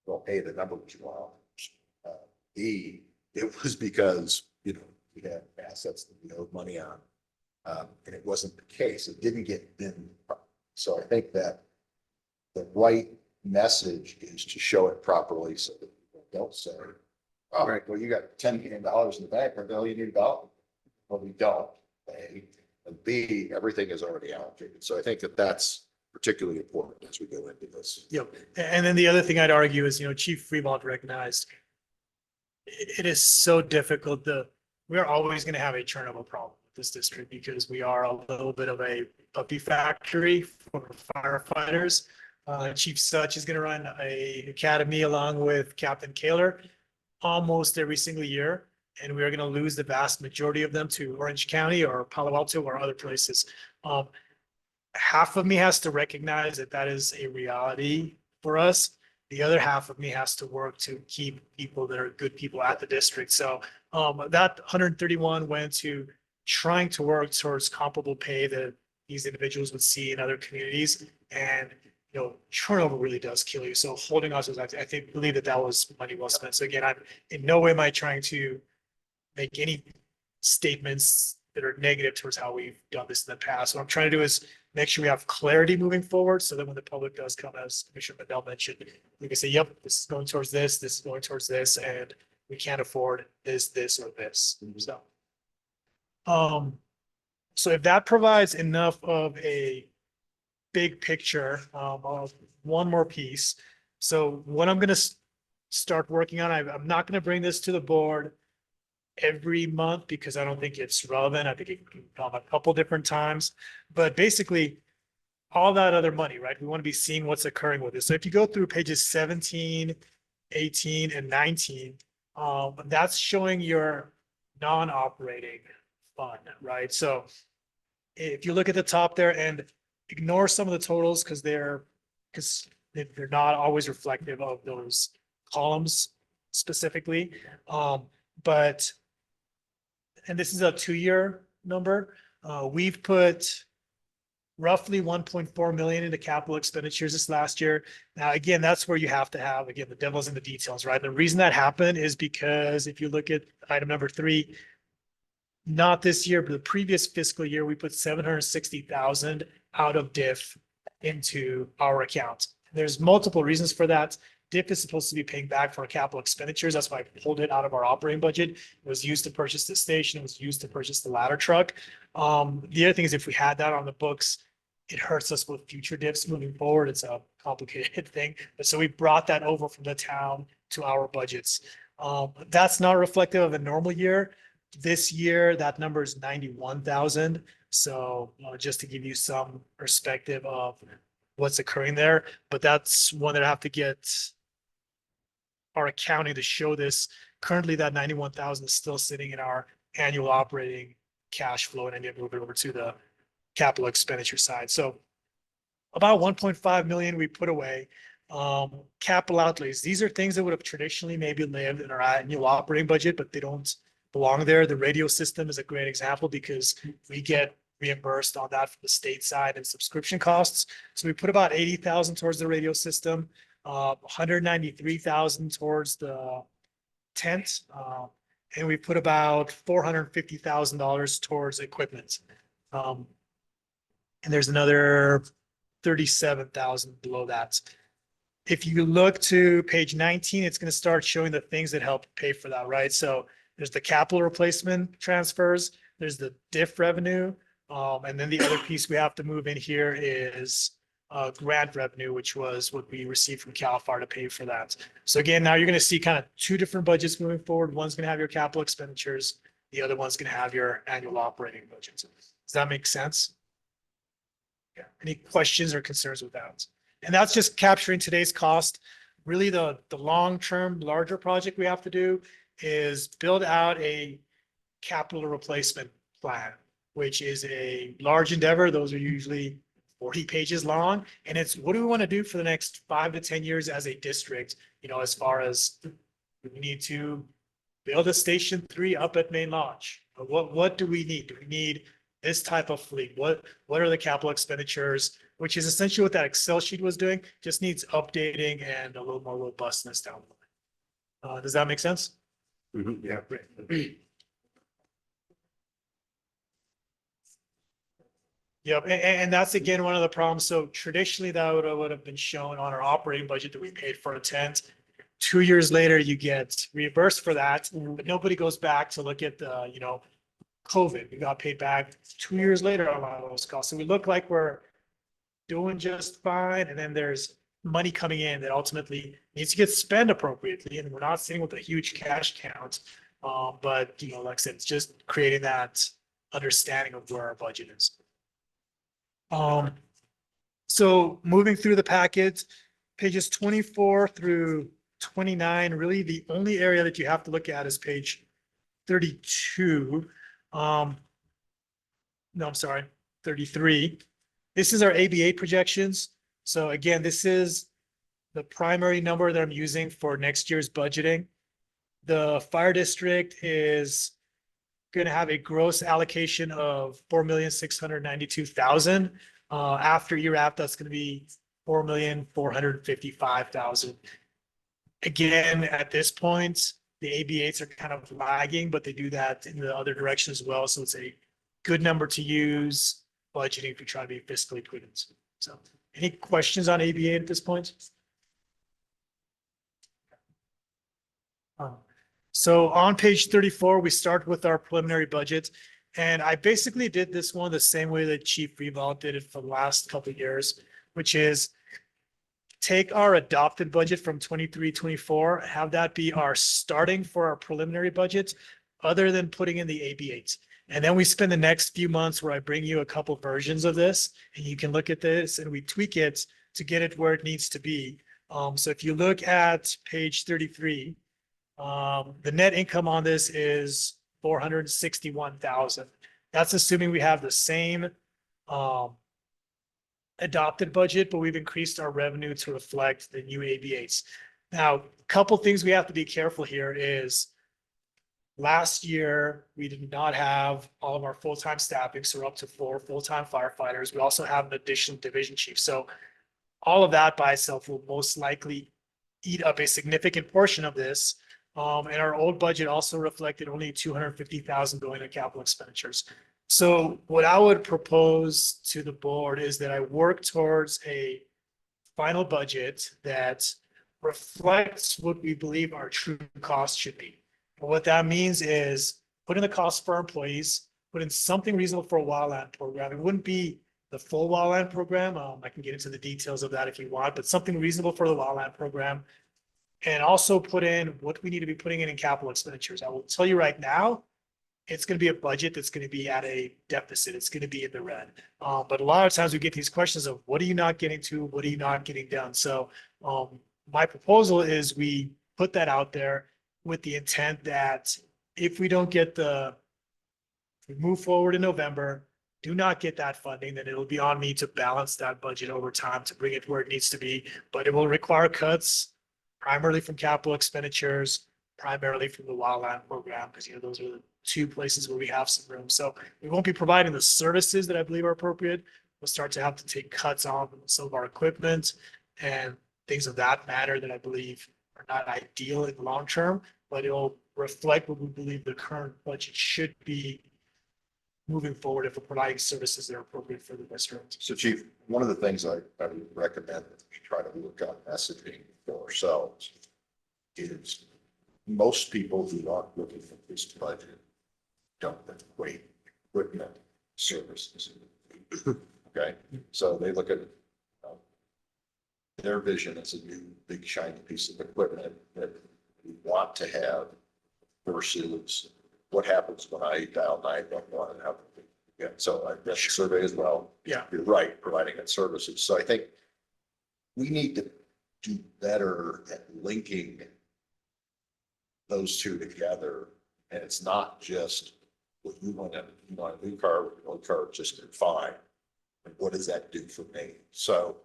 S1: Well, hey, the number was wrong. B, it was because, we had assets that we owed money on. And it wasn't the case. It didn't get bid. So I think that the right message is to show it properly so that people don't say, all right, well, you got $10 million in the bank, or no, you need about. Well, we don't. A, and B, everything is already allocated. So I think that that's particularly important as we go into this.
S3: Yep. And then the other thing I'd argue is, Chief Freebald recognized it is so difficult. We are always going to have a Chernobyl problem with this district because we are a little bit of a puppy factory for firefighters. Chief Such is going to run a academy along with Captain Kaler almost every single year. And we are going to lose the vast majority of them to Orange County or Palo Alto or other places. Half of me has to recognize that that is a reality for us. The other half of me has to work to keep people that are good people at the district. So that 131 went to trying to work towards comparable pay that these individuals would see in other communities. And, Chernobyl really does kill you. So holding on to, I believe that was money well spent. So again, I'm in no way am I trying to make any statements that are negative towards how we've done this in the past. What I'm trying to do is make sure we have clarity moving forward so that when the public does come, as Commissioner Mandel mentioned, we can say, yep, this is going towards this is going towards this, and we can't afford this, or this. So, so if that provides enough of a big picture, of one more piece. So what I'm going to start working on, I'm not going to bring this to the board every month because I don't think it's relevant. I think it can come a couple different times, but basically all that other money, right? We want to be seeing what's occurring with it. So if you go through pages 17, 18, and 19, that's showing your non-operating fund, right? So if you look at the top there and ignore some of the totals because they're not always reflective of those columns specifically. But, and this is a 2-year number. We've put roughly 1.4 million into capital expenditures this last year. Now, again, that's where you have to have, again, the devil's in the details, right? The reason that happened is because if you look at item number 3, not this year, but the previous fiscal year, we put 760,000 out of diff into our account. There's multiple reasons for that. Diff is supposed to be paying back for our capital expenditures. That's why I pulled it out of our operating budget. It was used to purchase the station. It was used to purchase the ladder truck. The other thing is if we had that on the books, it hurts us with future diffs moving forward. It's a complicated thing. But so we brought that over from the town to our budgets. That's not reflective of a normal year. This year, that number is 91,000. So just to give you some perspective of what's occurring there, but that's one that I have to get our accounting to show this. Currently, that 91,000 is still sitting in our annual operating cash flow, and I need to move it over to the capital expenditure side. So about 1.5 million we put away. Capital outlays. These are things that would have traditionally maybe lived in our annual operating budget, but they don't belong there. The radio system is a great example because we get reimbursed on that from the state side and subscription costs. So we put about 80,000 towards the radio system, 193,000 towards the tent, and we put about $450,000 towards equipment. And there's another 37,000 below that. If you look to page 19, it's going to start showing the things that help pay for that, right? So there's the capital replacement transfers, there's the diff revenue, and then the other piece we have to move in here is grant revenue, which was what we received from CAL FIRE to pay for that. So again, now you're going to see kind of 2 different budgets moving forward. One's going to have your capital expenditures, the other one's going to have your annual operating budget. Does that make sense? Yeah. Any questions or concerns with that? And that's just capturing today's cost. Really, the long-term, larger project we have to do is build out a capital replacement plan, which is a large endeavor. Those are usually 40 pages long. And it's what do we want to do for the next 5 to 10 years as a district, you know, as far as we need to build a station 3 up at Main Lodge. What do we need? Do we need this type of fleet? What are the capital expenditures, which is essentially what that Excel sheet was doing, just needs updating and a little more robustness down the line. Does that make sense?
S1: Yeah.
S3: Great. Yep, and that's again one of the problems. So traditionally that would have been shown on our operating budget that we paid for a tent. 2 years later, you get reimbursed for that, but nobody goes back to look at the, you know, COVID. We got paid back 2 years later on a lot of those costs. So we look like we're doing just fine, and then there's money coming in that ultimately needs to get spent appropriately, and we're not sitting with a huge cash count. But you know, like I said, it's just creating that understanding of where our budget is. So moving through the packet, pages 24 through 29, really the only area that you have to look at is page 32. No, I'm sorry, 33. This is our ABA projections. So again, this is the primary number that I'm using for next year's budgeting. The fire district is going to have a gross allocation of 4,692,000. After ERAP, that's going to be 4,455,000. Again, at this point, the ABAs are kind of lagging, but they do that in the other direction as well. So it's a good number to use budgeting if you try to be fiscally prudent. So any questions on ABA at this point? So on page 34, we start with our preliminary budget. And I basically did this one the same way that Chief Reval did it for the last couple of years, which is take our adopted budget from 23-24, have that be our starting for our preliminary budget, other than putting in the AB8. And then we spend the next few months where I bring you a couple versions of this and you can look at this and we tweak it to get it where it needs to be. So if you look at page 33, the net income on this is 461,000. That's assuming we have the same adopted budget, but we've increased our revenue to reflect the new ABAs. Now, a couple things we have to be careful here is last year, we did not have all of our full-time staffing, so we're up to 4 full-time firefighters. We also have an additional division chief. So all of that by itself will most likely eat up a significant portion of this. And our old budget also reflected only 250,000 going to capital expenditures. So what I would propose to the board is that I work towards a final budget that reflects what we believe our true cost should be. And what that means is put in the cost for our employees, put in something reasonable for a wildland program. It wouldn't be the full wildland program. I can get into the details of that if you want, but something reasonable for the wildland program. And also put in what we need to be putting in capital expenditures. I will tell you right now, it's going to be a budget that's going to be at a deficit. It's going to be in the red. But a lot of times we get these questions of what are you not getting to? What are you not getting done? So my proposal is we put that out there with the intent that if we don't get we move forward in November, do not get that funding, then it'll be on me to balance that budget over time to bring it where it needs to be. But it will require cuts primarily from capital expenditures, primarily from the wildland program, because those are the 2 places where we have some room. So we won't be providing the services that I believe are appropriate. We'll start to have to take cuts on some of our equipment and things of that matter that I believe are not ideal in the long term, but it'll reflect what we believe the current budget should be moving forward if we're providing services that are appropriate for the district.
S1: So Chief, one of the things I would recommend that we try to work on messaging for ourselves is most people who are looking at this budget don't equate equipment services. Okay, so they look at their vision as a new big shiny piece of equipment that we want to have versus what happens when I dial 911 and have, yeah, so I've got the survey as well.
S3: Yeah.
S1: You're right, providing that services. So I think we need to do better at linking those 2 together. And it's not just what you want a new car, with an old car just did fine. And what does that do for me? So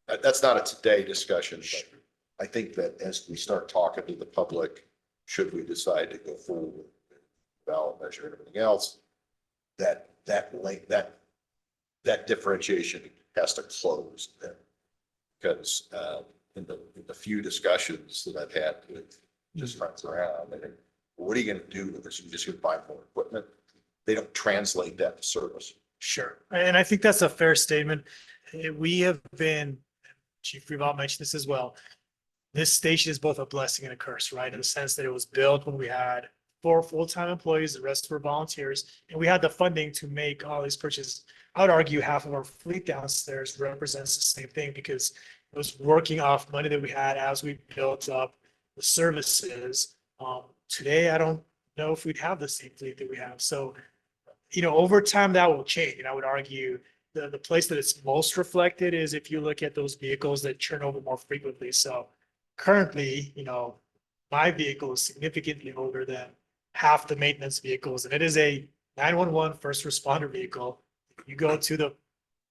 S1: that's not a today discussion, but I think that as we start talking to the public, should we decide to go forward with ballot measure and everything else, that differentiation has to close then. Because in the few discussions that I've had with just friends around, I think, what are you going to do with this? You're just going to buy more equipment. They don't translate that to service.
S3: Sure. And I think that's a fair statement. We have been, Chief Reval mentioned this as well. This station is both a blessing and a curse, right? In the sense that it was built when we had 4 full-time employees, the rest were volunteers, and we had the funding to make all these purchases. I would argue half of our fleet downstairs represents the same thing because it was working off money that we had as we built up the services. Today, I don't know if we'd have the same fleet that we have. So, over time that will change. And I would argue the place that it's most reflected is if you look at those vehicles that turn over more frequently. So currently, my vehicle is significantly older than half the maintenance vehicles, and it is a 911 first responder vehicle. You go to the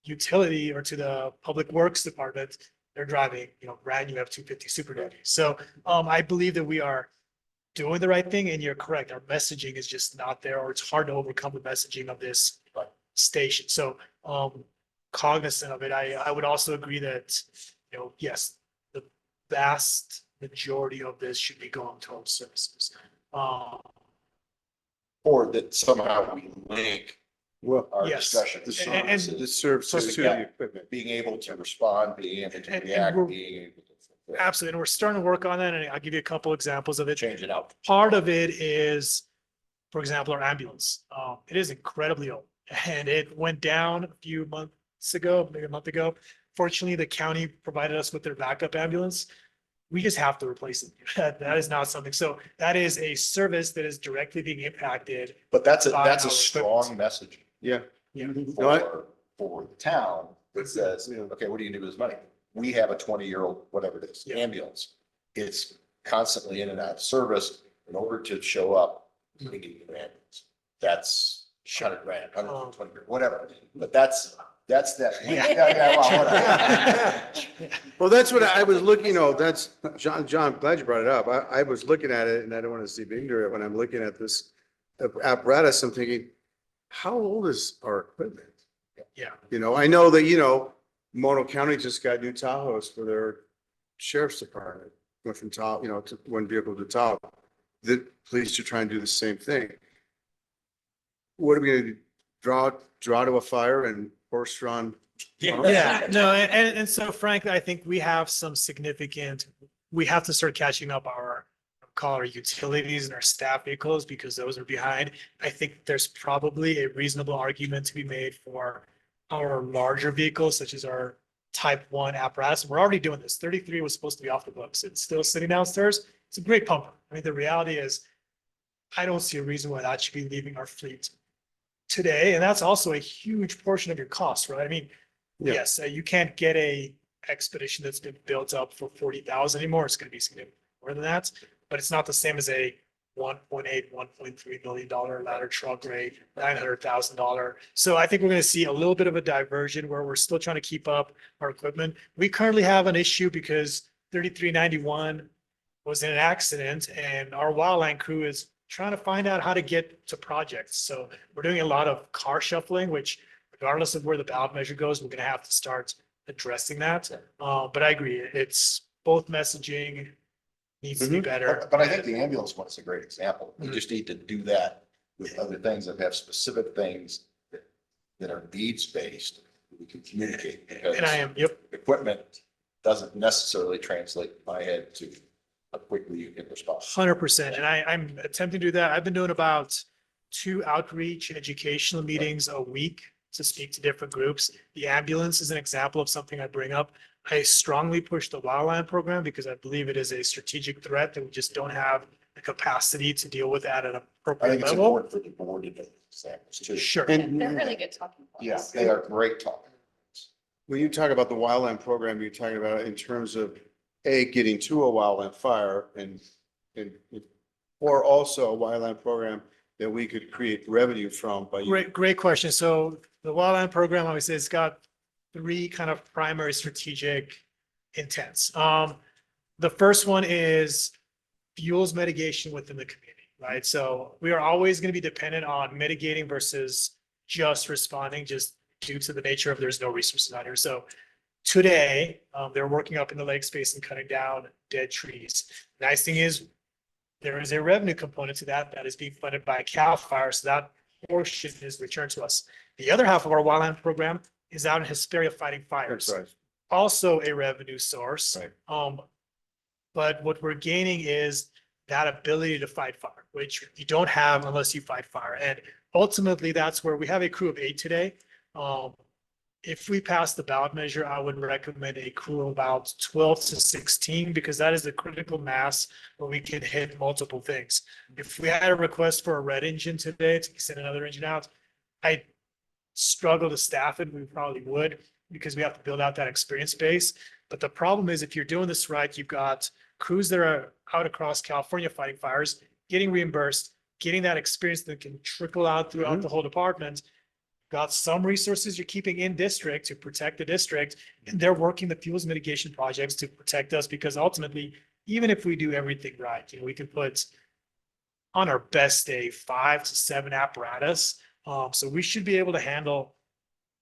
S3: utility or to the public works department, they're driving, brand new F-250 Super Duty. So I believe that we are doing the right thing, and you're correct. Our messaging is just not there, or it's hard to overcome the messaging of this station. So cognizant of it, I would also agree that, yes, the vast majority of this should be going towards services.
S1: or that somehow we link
S4: Well,
S1: our
S3: Yes.
S1: discussion.
S3: And- and-
S4: the services to the equipment.
S1: Being able to respond, being able to
S3: And
S1: react,
S3: we're-
S1: being able to
S3: Absolutely. And we're starting to work on that. And I'll give you a couple examples of it.
S1: change it out.
S3: Part of it is, for example, our ambulance. It is incredibly old and it went down a few months ago, maybe a month ago. Fortunately, the county provided us with their backup ambulance. We just have to replace it. That is not something. So that is a service that is directly being impacted.
S1: But that's
S3: By
S1: a
S3: our
S1: strong message
S4: Yeah.
S3: Yeah.
S4: No, I-
S1: for the town that says,
S4: Yeah.
S1: okay, what do you do with this money? We have a 20-year-old, whatever it is,
S3: Yeah.
S1: ambulance. It's constantly in and out of service. In order to show up, we need an ambulance. That's $100,000, $120,000, whatever. But that's that. Well, whatever.
S4: Well, that's what I was looking, that's, John, glad you brought it up. I was looking at it and I don't want to seem ignorant when I'm looking at this apparatus, I'm thinking, how old is our equipment?
S3: Yeah.
S4: I know that, Mono County just got new Tahoes for their sheriff's department. Went from top, to one vehicle to top. The police should try and do the same thing. What are we gonna do? Draw to a fire and horse-drawn?
S3: Yeah, no, and so frankly, I think we have we have to start catching up call our utilities and our staff vehicles because those are behind. I think there's probably a reasonable argument to be made for our larger vehicles, such as our type 1 apparatus. We're already doing this. 33 was supposed to be off the books. It's still sitting downstairs. It's a great pumper. I mean, the reality is I don't see a reason why that should be leaving our fleet today. And that's also a huge portion of your cost, right? I mean,
S4: Yeah.
S3: yes, you can't get a expedition that's been built up for 40,000 anymore. It's going to be significantly more than that, but it's not the same as a 1.8, $1.3 million ladder truck rate, $900,000. So I think we're going to see a little bit of a diversion where we're still trying to keep up our equipment. We currently have an issue because 3391 was in an accident and our wildland crew is trying to find out how to get to projects. So we're doing a lot of car shuffling, which regardless of where the ballot measure goes, we're going to have to start addressing that. But I agree, it's both messaging needs to be better.
S1: But I think the ambulance one is a great example. We
S3: Mhm.
S1: just need to do that with other things that have specific things that are needs-based. We can communicate because
S3: And I am, yep,
S1: equipment doesn't necessarily translate in my head to how quickly you can respond.
S3: 100%. And I'm attempting to do that. I've been doing about 2 outreach educational meetings a week to speak to different groups. The ambulance is an example of something I bring up. I strongly push the wildland program because I believe it is a strategic threat that we just don't have the capacity to deal with at an
S1: I
S3: appropriate
S1: think it's
S3: level.
S1: important for the board to do examples too.
S3: Sure.
S4: And
S2: They're really good talking
S1: Yeah,
S2: points.
S1: they are great talking.
S4: when you talk about the wildland program, you're talking about it in terms of getting to a wildland fire and or also a wildland program that we could create revenue from by.
S3: Great question. So the wildland program, obviously, it's got 3 kind of primary strategic intents. The first one is fuels mitigation within the community, right? So we are always going to be dependent on mitigating versus just responding, just due to the nature of there's no resources out here. So today, they're working up in the lake space and cutting down dead trees. Nice thing is there is a revenue component to that is being funded by CAL FIRE. So that portion is returned to us. The other half of our wildland program is out in Hesperia fighting fires.
S4: That's right.
S3: Also a revenue source.
S4: Right.
S3: But what we're gaining is that ability to fight fire, which you don't have unless you fight fire. And ultimately, that's where we have a crew of 8 today. If we pass the ballot measure, I would recommend a crew of about 12 to 16 because that is the critical mass where we can hit multiple things. If we had a request for a red engine today to send another engine out, I struggle to staff it. We probably would because we have to build out that experience base. But the problem is if you're doing this right, you've got crews that are out across California fighting fires, getting reimbursed, getting that experience that can trickle out throughout the whole department. Got some resources you're keeping in district to protect the district, and they're working the fuels mitigation projects to protect us because ultimately, even if we do everything right, we can put on our best day 5 to 7 apparatus. So we should be able to handle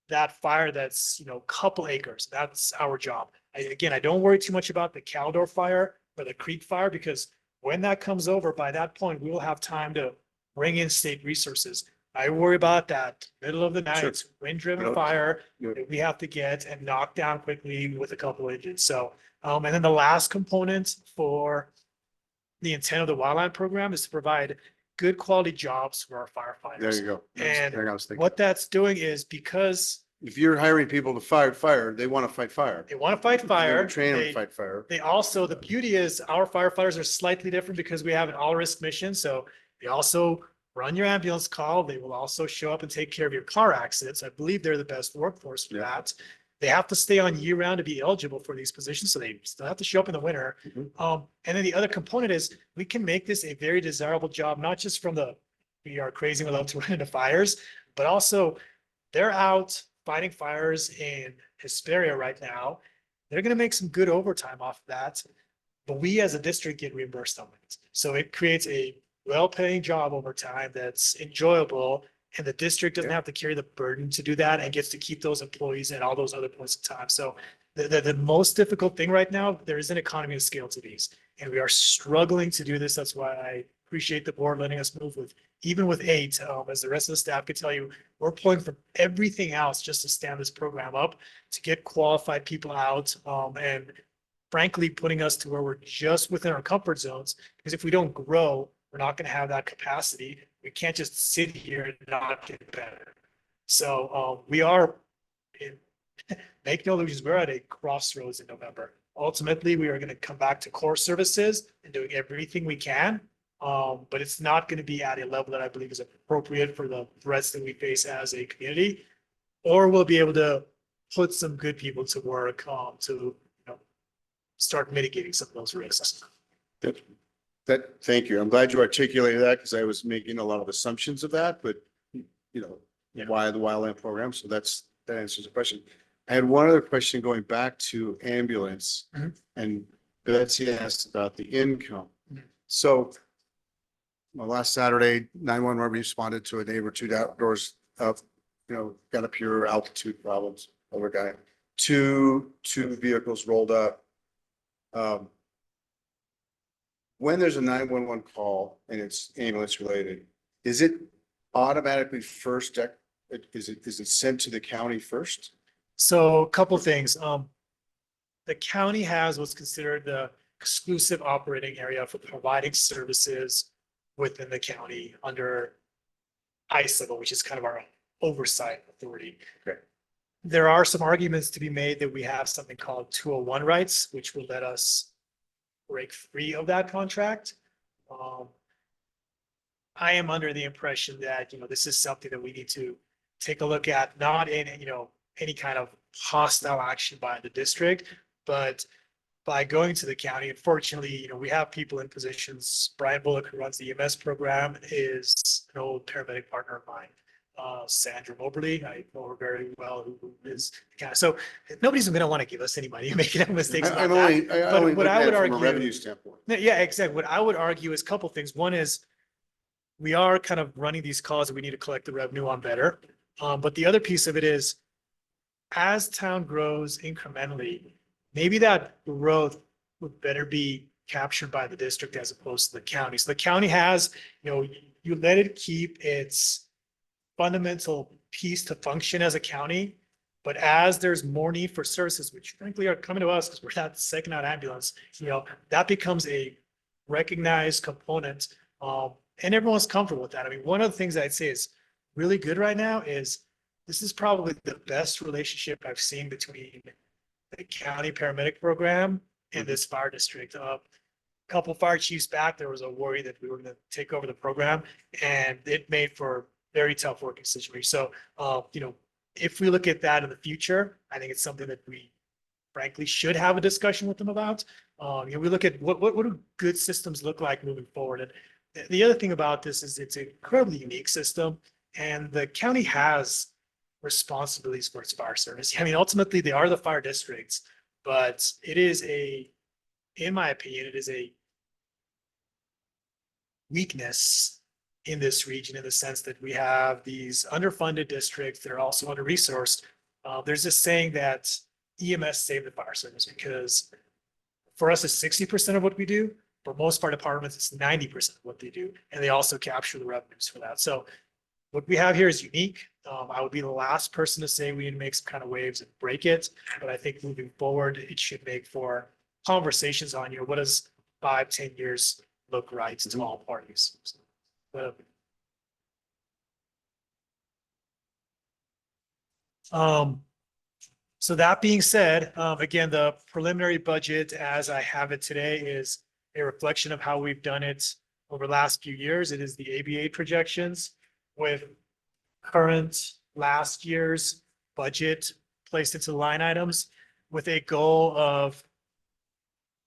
S3: that fire that's, couple acres. That's our job. Again, I don't worry too much about the Caldor fire or the Creek fire because when that comes over, by that point, we will have time to bring in state resources. I worry about that middle of the
S4: Sure.
S3: night, wind-driven
S4: Yep.
S3: fire
S4: Yep.
S3: that we have to get and knock down quickly with a couple engines. So, and then the last component for the intent of the wildland program is to provide good quality jobs for our firefighters.
S4: There you go. That's
S3: And
S4: the thing I was thinking.
S3: what that's doing is because
S4: If you're hiring people to fight fire, they want to fight fire.
S3: they want to fight
S4: You're
S3: fire,
S4: gonna train them to
S3: they,
S4: fight fire.
S3: they also, the beauty is our firefighters are slightly different because we have an all-risk mission. So they also run your ambulance call. They will also show up and take care of your car accidents. I believe they're the best workforce for
S4: Yeah.
S3: that. They have to stay on year round to be eligible for these positions. So they still have to show up in the winter.
S4: Mhm.
S3: And then the other component is we can make this a very desirable job, not just from we are crazy, we love to run into fires, but also they're out fighting fires in Hesperia right now. They're going to make some good overtime off of that, but we as a district get reimbursed on it. So it creates a well-paying job over time that's enjoyable, and the district doesn't
S4: Yeah.
S3: have to carry the burden to do that and gets to keep those employees at all those other points in time. So the most difficult thing right now, there is an economy of scale to these, and we are struggling to do this. That's why I appreciate the board letting us move with, even with 8, as the rest of the staff could tell you, we're pulling from everything else just to stand this program up, to get qualified people out, and frankly, putting us to where we're just within our comfort zones. Because if we don't grow, we're not going to have that capacity. We can't just sit here and not get better. So we are, make no illusions, we're at a crossroads in November. Ultimately, we are going to come back to core services and doing everything we can. But it's not going to be at a level that I believe is appropriate for the threats that we face as a community. Or we'll be able to put some good people to work to start mitigating some of those risks.
S4: Thank you. I'm glad you articulated that because I was making a lot of assumptions of that, but
S3: Yeah.
S4: why the wildland program? So that answers the question. I had one other question going back to ambulance,
S3: Mhm.
S4: and Betsy asked about the income.
S3: Mhm.
S4: So last Saturday, 911 responded to a neighbor 2 outdoors of, got a pure altitude problems, older guy. Two vehicles rolled up. When there's a 911 call and it's ambulance related, is it automatically first, is it sent to the county first?
S3: So a couple things. The county has what's considered the exclusive operating area for providing services within the county under ISO, which is kind of our oversight authority.
S4: Okay.
S3: There are some arguments to be made that we have something called 201 rights, which will let us break free of that contract. I am under the impression that, this is something that we need to take a look at, not in, any kind of hostile action by the district, but by going to the county. Unfortunately, we have people in positions. Brian Bullock, who runs the EMS program, is an old paramedic partner of mine. Sandra Moberly, I know her very well, who is kind of, so nobody's going to want to give us any money making mistakes.
S4: I'm
S3: about
S4: only,
S3: that.
S4: I
S3: But
S4: only
S3: what
S4: look
S3: I
S4: at
S3: would
S4: it from a
S3: argue-
S4: revenue standpoint.
S3: Yeah, exactly. What I would argue is a couple things. One is we are kind of running these calls that we need to collect the revenue on better. But the other piece of it is as town grows incrementally, maybe that growth would better be captured by the district as opposed to the county. So the county has, you let it keep its fundamental piece to function as a county. But as there's more need for services, which frankly are coming to us because we're that second out ambulance, that becomes a recognized component. And everyone's comfortable with that. I mean, one of the things I'd say is really good right now is this is probably the best relationship I've seen between the county paramedic program and this fire district. A couple fire chiefs back, there was a worry that we were going to take over the program, and it made for very tough working situation. So, if we look at that in the future, I think it's something that we frankly should have a discussion with them about. We look at what do good systems look like moving forward. And the other thing about this is it's an incredibly unique system, and the county has responsibilities for its fire service. I mean, ultimately, they are the fire districts, but it is in my opinion, it is a weakness in this region in the sense that we have these underfunded districts that are also under-resourced. There's this saying that EMS saved the fire service because for us, it's 60% of what we do, for most part departments, it's 90% of what they do. And they also capture the revenues for that. So what we have here is unique. I would be the last person to say we need to make some kind of waves and break it. But I think moving forward, it should make for conversations on, what does 5-10 years look right to all parties? So, so that being said, again, the preliminary budget as I have it today is a reflection of how we've done it over the last few years. It is the ABA projections with current last year's budget placed into line items with a goal of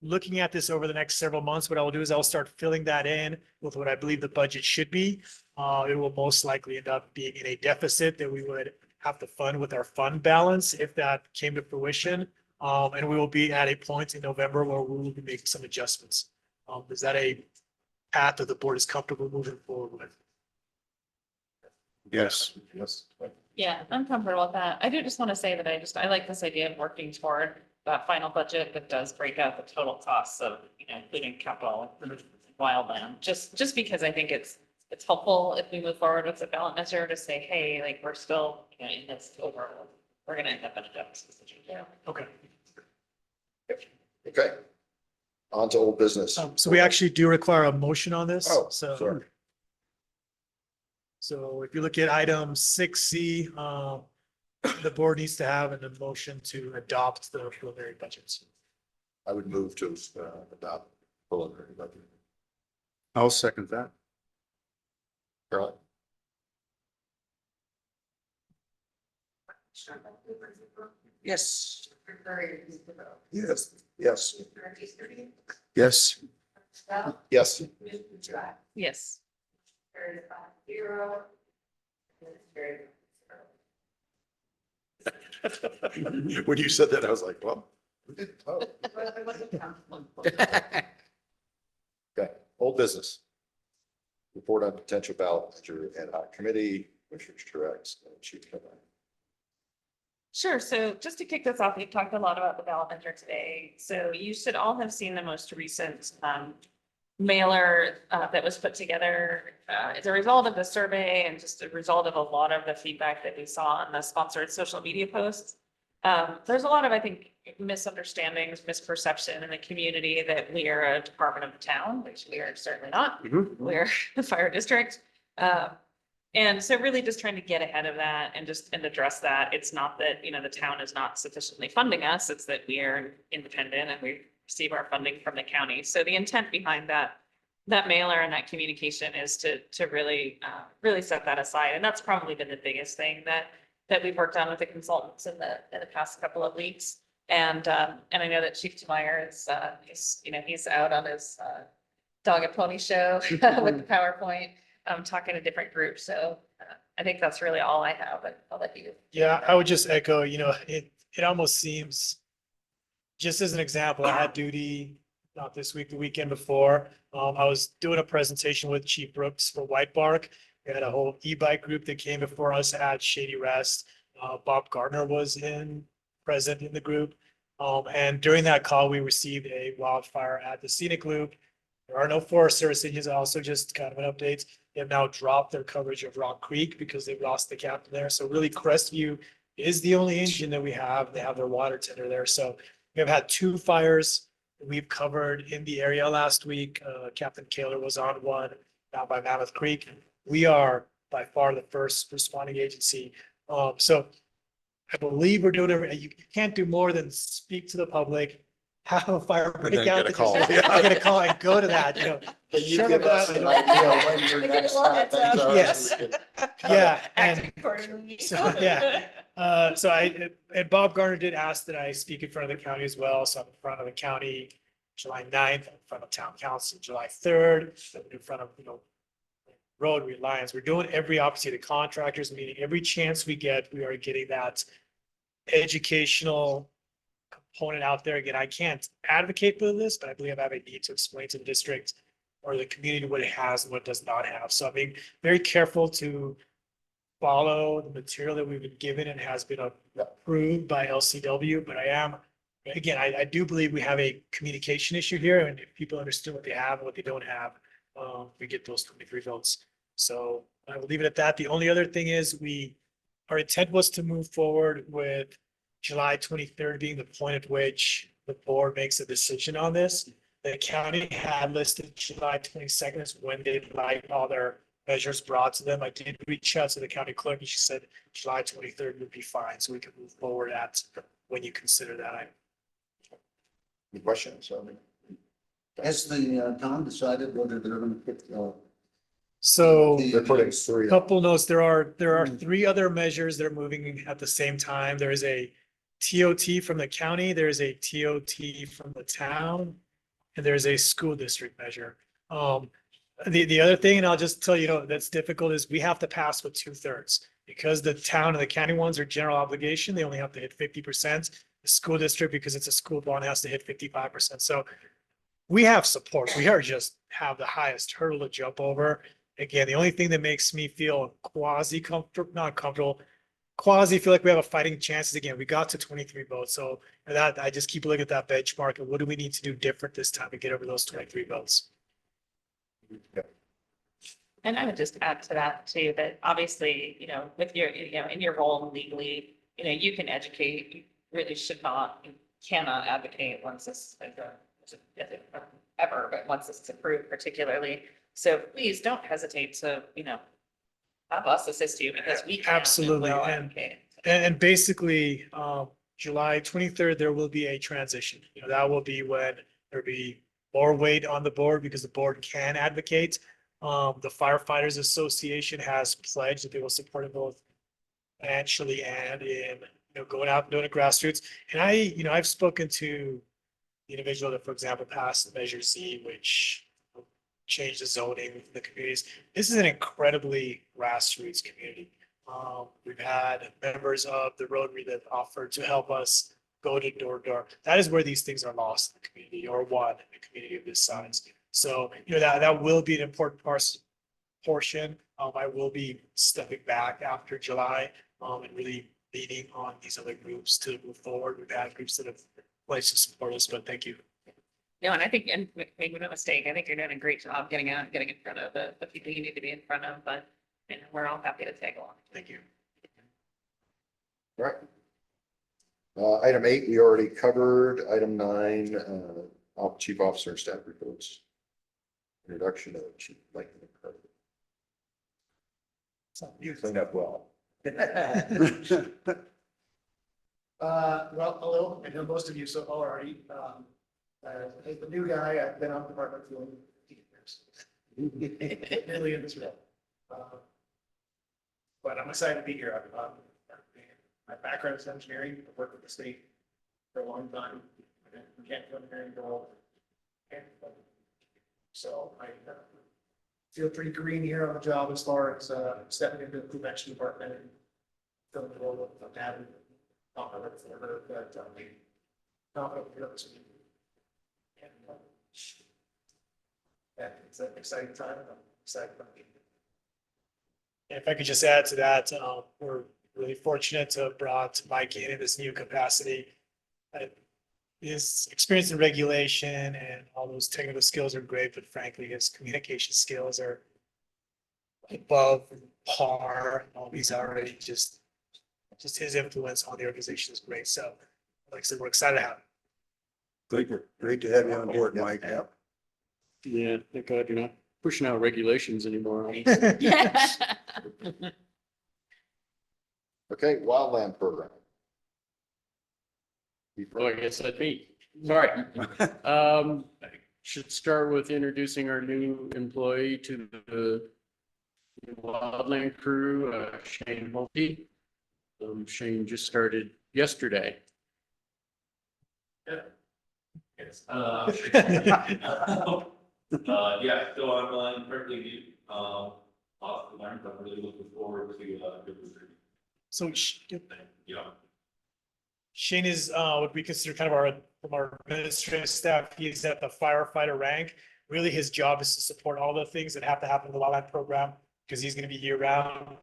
S3: looking at this over the next several months. What I will do is I'll start filling that in with what I believe the budget should be. It will most likely end up being in a deficit that we would have to fund with our fund balance if that came to fruition. And we will be at a point in November where we will be making some adjustments. Is that a path that the board is comfortable moving forward with?
S4: Yes.
S1: Yes.
S2: Yeah, I'm comfortable with that. I do just want to say that I like this idea of working toward that final budget that does break out the total costs of, including capital wildland. Just because I think it's helpful if we move forward with the ballot measure to say, hey, like, we're still, in this overall, we're gonna end up in a deficit situation.
S3: Okay.
S1: Okay. On to old business.
S3: So we actually do require a motion on this.
S1: Oh,
S3: So,
S1: sorry.
S3: so if you look at item 6C, the board needs to have an motion to adopt the preliminary budgets.
S1: I would move to adopt preliminary budget.
S4: I'll second that.
S1: Caroline?
S5: Yes.
S1: Yes. Yes.
S4: Yes.
S1: Yes.
S2: Yes.
S1: When you said that, I was like, well. Oh. Okay, old business. Report on potential ballot measure ad hoc committee, Commissioner Truax, and Chief Kevin.
S2: Sure. So just to kick this off, we've talked a lot about the ballot measure today. So you should all have seen the most recent mailer that was put together as a result of the survey and just a result of a lot of the feedback that we saw on the sponsored social media posts. There's a lot of, I think, misunderstandings, misperception in the community that we are a department of the town, which we are certainly not. We're the fire district. And so really just trying to get ahead of that and address that. It's not that, the town is not sufficiently funding us. It's that we are independent and we receive our funding from the county. So the intent behind that mailer and that communication is to really set that aside. And that's probably been the biggest thing that we've worked on with the consultants in the past couple of weeks. And I know that Chief Meyer is he's out on his dog and pony show with the PowerPoint, talking to different groups. So I think that's really all I have. And I'll let you.
S3: Yeah, I would just echo, it almost seems, just as an example, I had duty, not this week, the weekend before. I was doing a presentation with Chief Brooks for White Bark. We had a whole e-bike group that came before us at Shady Rest. Bob Gardner was present in the group. And during that call, we received a wildfire at the scenic loop. There are no Forest Service engines. Also, just kind of an update. They have now dropped their coverage of Rock Creek because they've lost the captain there. So really Crestview is the only engine that we have. They have their water tender there. So we have had 2 fires we've covered in the area last week. Captain Kaler was on one down by Mammoth Creek. We are by far the first responding agency. So I believe we're doing it. You can't do more than speak to the public, have a fire breakout.
S1: get a call.
S3: Get a call and go to that,
S1: Can you
S3: Sure,
S1: give us
S3: but-
S1: an idea when your next time?
S3: Yes. Yeah. And
S2: Act accordingly.
S3: so, yeah. And Bob Garner did ask that I speak in front of the county as well. So I'm in front of the county July 9th, in front of town council July 3rd, in front of, Rotary Lions. We're doing every opposite of contractors meeting. Every chance we get, we are getting that educational component out there. Again, I can't advocate for this, but I believe I have a need to explain to the district or the community what it has and what it does not have. So I'm being very careful to follow the material that we've been given and has been approved by LCW, but I am again, I do believe we have a communication issue here, and if people understand what they have and what they don't have, we get those 23 votes. So I will leave it at that. The only other thing is our intent was to move forward with July 23rd being the point at which the board makes a decision on this. The county had listed July 22nd as when they'd like all their measures brought to them. I did reach out to the county clerk and she said July 23rd would be fine, so we can move forward at when you consider that item.
S1: Any questions?
S5: Has the town decided whether they're gonna put,
S3: So
S1: They're putting three.
S3: couple notes, there are three other measures that are moving at the same time. There is a TOT from the county, there is a TOT from the town, and there's a school district measure. The other thing, and I'll just tell you, that's difficult, is we have to pass with 2/3. Because the town and the county ones are general obligation, they only have to hit 50%. The school district, because it's a school bond, has to hit 55%. So we have support. We are just have the highest hurdle to jump over. Again, the only thing that makes me feel quasi comfortable, not comfortable, quasi feel like we have a fighting chance is, again, we got to 23 votes. So that I just keep looking at that benchmark and what do we need to do different this time to get over those 23 votes?
S2: And I would just add to that too, that obviously, with your, in your role legally, you can educate, you really should not, you cannot advocate once this, ever, but once it's approved particularly. So please don't hesitate to, have us assist you because we can.
S3: Absolutely.
S2: will
S3: And-
S2: advocate.
S3: And basically, July 23rd, there will be a transition. That will be when there'll be more weight on the board because the board can advocate. The Firefighters Association has pledged that they will support it both financially and in, going out and doing a grassroots. And I've spoken to the individual that, for example, passed Measure Z, which changed the zoning in the communities. This is an incredibly grassroots community. We've had members of the Rotary that offered to help us go to door to door. That is where these things are lost in the community, or one in a community of this size. So, that will be an important portion. I will be stepping back after July, and really leaning on these other groups to move forward. We've had groups that have pledged to support us, but thank you.
S2: No, and I think, and make no mistake, I think you're doing a great job getting out, getting in front of the people you need to be in front of, but we're all happy to tag along.
S3: Thank you.
S1: Right. Item 8, we already covered. Item 9, chief officer and staff reports. Introduction of chief Mike. You cleaned up well.
S6: Well, hello, I know most of you so far already. As the new guy, I've been on the department for 15 years. Nearly in this role. But I'm excited to be here. My background is engineering. I've worked with the state for a long time. I'm in mechanical engineering role. And so I feel pretty green here on the job as far as stepping into the prevention department and filling the role of having. Confident it's an exciting time. I'm excited about it.
S3: If I could just add to that, we're really fortunate to have brought Mike in this new capacity. His experience in regulation and all those technical skills are great, but frankly, his communication skills are above par. He's already just his influence on the organization is great. So like I said, we're excited to have him.
S4: Great to have you on board, Mike.
S1: Yeah.
S7: Yeah, thank God you're not pushing out regulations anymore.
S1: Okay, wildland program.
S7: Oh, I guess that's me. Sorry. Should start with introducing our new employee to the wildland crew, Shane Mulkey. Shane just started yesterday.
S8: Yes. Yeah, so I'm currently new. Awesome, I'm really looking forward to good recruiting.
S3: So
S8: Yeah.
S3: Shane is what we consider kind of from our administrative staff. He's at the firefighter rank. Really, his job is to support all the things that have to happen in the wildland program because he's going to be year round.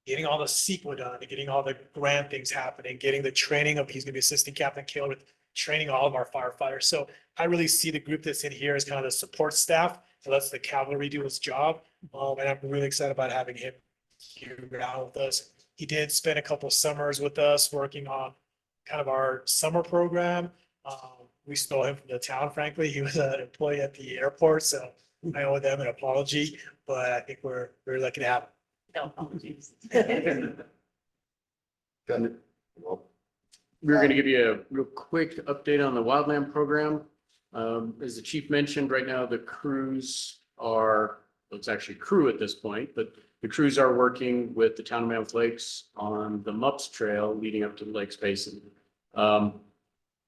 S3: getting all the CEQA done, getting all the grant things happening, getting the training of, he's gonna be assisting Captain Kale with training all of our firefighters. So I really see the group that's in here as kind of the support staff. So lets the cavalry do its job. And I'm really excited about having him here around with us. He did spend a couple of summers with us working on kind of our summer program. We stole him from the town, frankly. He was an employee at the airport, so I owe them an apology, but I think we're lucky to have him.
S2: No apologies.
S1: Well,
S7: We were going to give you a real quick update on the wildland program. As the chief mentioned, right now the crews are, well, it's actually crew at this point, but the crews are working with the town of Mammoth Lakes on the MUPS trail leading up to the Lakes Basin.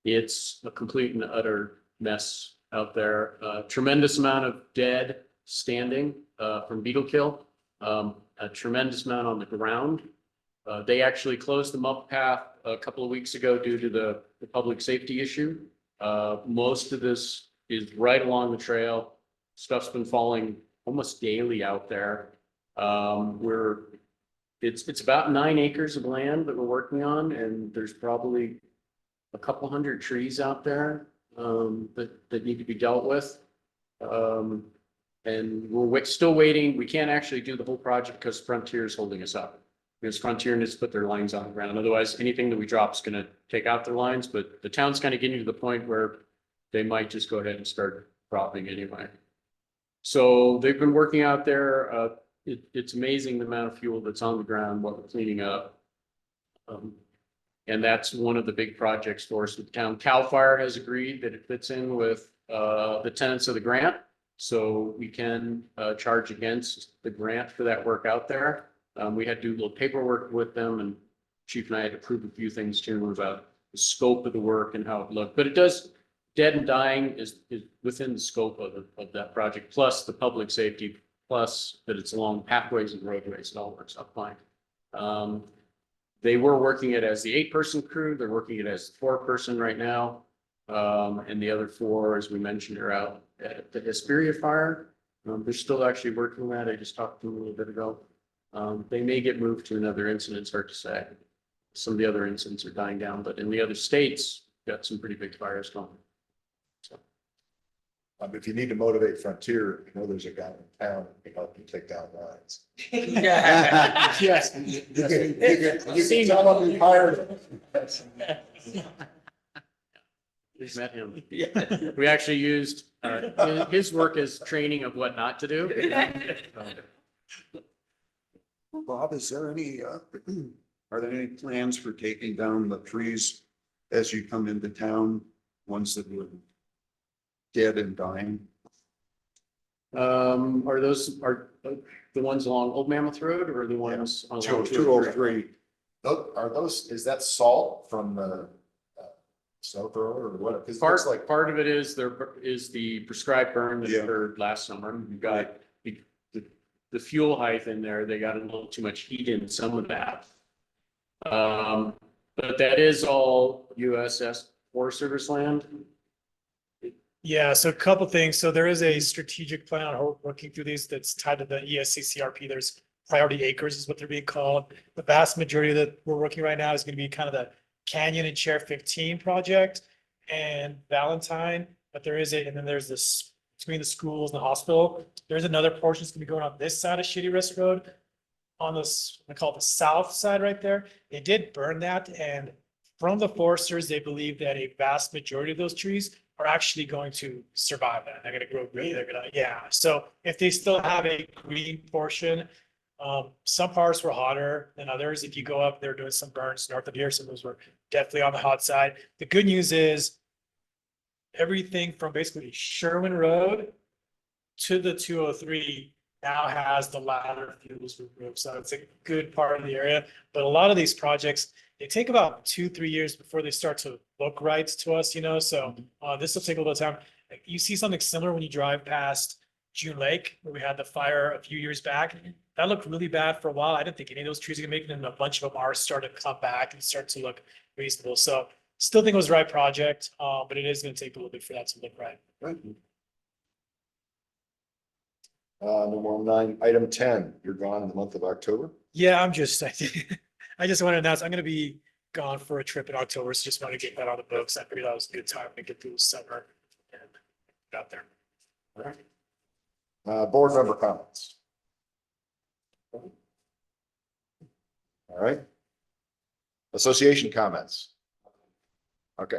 S7: It's a complete and utter mess out there. Tremendous amount of dead standing from beetle kill. A tremendous amount on the ground. They actually closed the MUP path a couple of weeks ago due to the public safety issue. Most of this is right along the trail. Stuff's been falling almost daily out there. It's about 9 acres of land that we're working on, and there's probably a couple hundred trees out there that need to be dealt with. And we're still waiting. We can't actually do the whole project because Frontier is holding us up. Because Frontier needs to put their lines on the ground. Otherwise, anything that we drop is going to take out their lines. But the town's kind of getting to the point where they might just go ahead and start dropping anyway. So they've been working out there. It's amazing the amount of fuel that's on the ground, what we're cleaning up. And that's one of the big projects for us with the town. CAL FIRE has agreed that it fits in with the tenets of the grant. So we can charge against the grant for that work out there. We had to do a little paperwork with them, and Chief and I had to prove a few things to him about the scope of the work and how it looked. But it does, dead and dying is within the scope of that project, plus the public safety, plus that it's along pathways and roadways. It all works out fine. They were working it as the 8-person crew. They're working it as 4-person right now. And the other 4, as we mentioned, are out at the Hesperia fire. They're still actually working on that. I just talked to them a little bit ago. They may get moved to another incident, it's hard to say. Some of the other incidents are dying down, but in the other states, got some pretty big fires going. So.
S1: If you need to motivate Frontier, you know, there's a guy in town who can help you take down lines.
S7: Yes.
S1: You can tell him you hired him.
S7: We've met him. We actually used his work as training of what not to do.
S9: Bob, is there any, are there any plans for taking down the trees as you come into town, ones that were dead and dying?
S7: Are those, are the ones along Old Mammoth Road or the ones on?
S9: 203.
S1: Are those, is that salt from the snow thrower or what? 'Cause it looks like,
S7: Part of it is the prescribed burn that
S9: Yeah.
S7: occurred last summer. You've got the fuel height in there. They got a little too much heat in some of that. But that is all USS Forest Service land.
S3: Yeah, so a couple things. So there is a strategic plan on working through these that's tied to the ESCCRP. There's priority acres is what they're being called. The vast majority that we're working right now is going to be kind of the Canyon and Chair 15 project and Valentine. But there is and then there's this between the schools and the hospital. There's another portion that's going to be going on this side of Shitty Rest Road. On this, I call it the south side right there. They did burn that, and from the foresters, they believe that a vast majority of those trees are actually going to survive that. They're gonna grow green, they're gonna, yeah. So if they still have a green portion, some parts were hotter than others. If you go up, they're doing some burns north of here, some of those were definitely on the hot side. The good news is everything from basically Sherman Road to the 203 now has the ladder fuels removed. So it's a good part of the area. But a lot of these projects, they take about 2-3 years before they start to look right to us, you know, so this will take a little time. You see something similar when you drive past June Lake, where we had the fire a few years back. That looked really bad for a while. I didn't think any of those trees were gonna make it, and a bunch of them are starting to come back and start to look reasonable. So still think it was the right project, but it is gonna take a little bit for that to look right.
S1: number 9, item 10, you're gone in the month of October.
S3: Yeah, I'm just, I just want to announce, I'm gonna be gone for a trip in October, so just want to get that on the books. I figured that was a good time to get through the summer and get out there.
S1: Board member comments. All right. Association comments. Okay.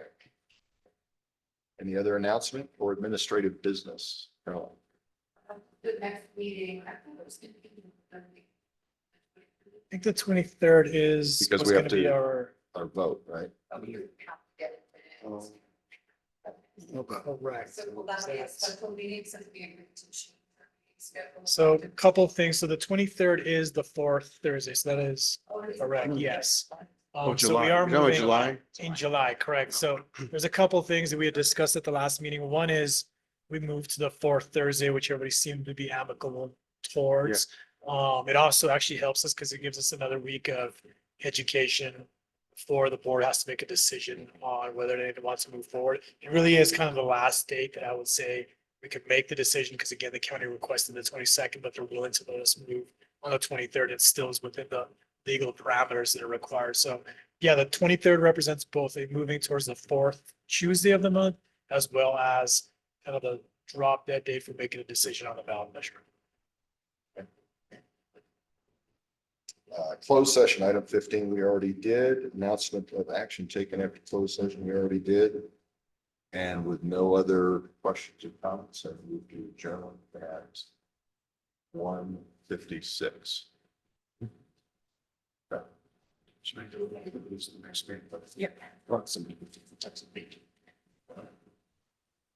S1: Any other announcement or administrative business? Caroline?
S10: The next meeting, I thought it was gonna be.
S3: I think the 23rd is
S1: Because
S3: what's
S1: we have
S3: gonna be
S1: to-
S3: our,
S1: Our vote, right?
S3: correct.
S10: So will that be a special meeting since we agreed to shoot for meeting schedule?
S3: So a couple of things. So the 23rd is the fourth Thursday, so that is
S10: Oh, it is.
S3: correct, yes.
S4: Oh,
S3: So
S4: July.
S3: we are
S4: You're talking about
S3: moving
S4: July?
S3: in July, correct. So there's a couple of things that we had discussed at the last meeting. One is we moved to the fourth Thursday, which everybody seemed to be amicable towards. It also actually helps us because it gives us another week of education before the board has to make a decision on whether they want to move forward. It really is kind of the last date that I would say we could make the decision, because again, the county requested the 22nd, but they're willing to let us move on the 23rd. It still is within the legal parameters that are required. So yeah, the 23rd represents both a moving towards the fourth Tuesday of the month, as well as kind of the drop dead date for making a decision on the ballot measure.
S1: Closed session, item 15, we already did. Announcement of action taken after closed session, we already did. And with no other questions or comments, I move to adjourn at 1:56. Should I do it? This is the next meeting, but-
S2: Yeah.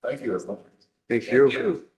S1: Thank you, everyone.
S4: Thank you.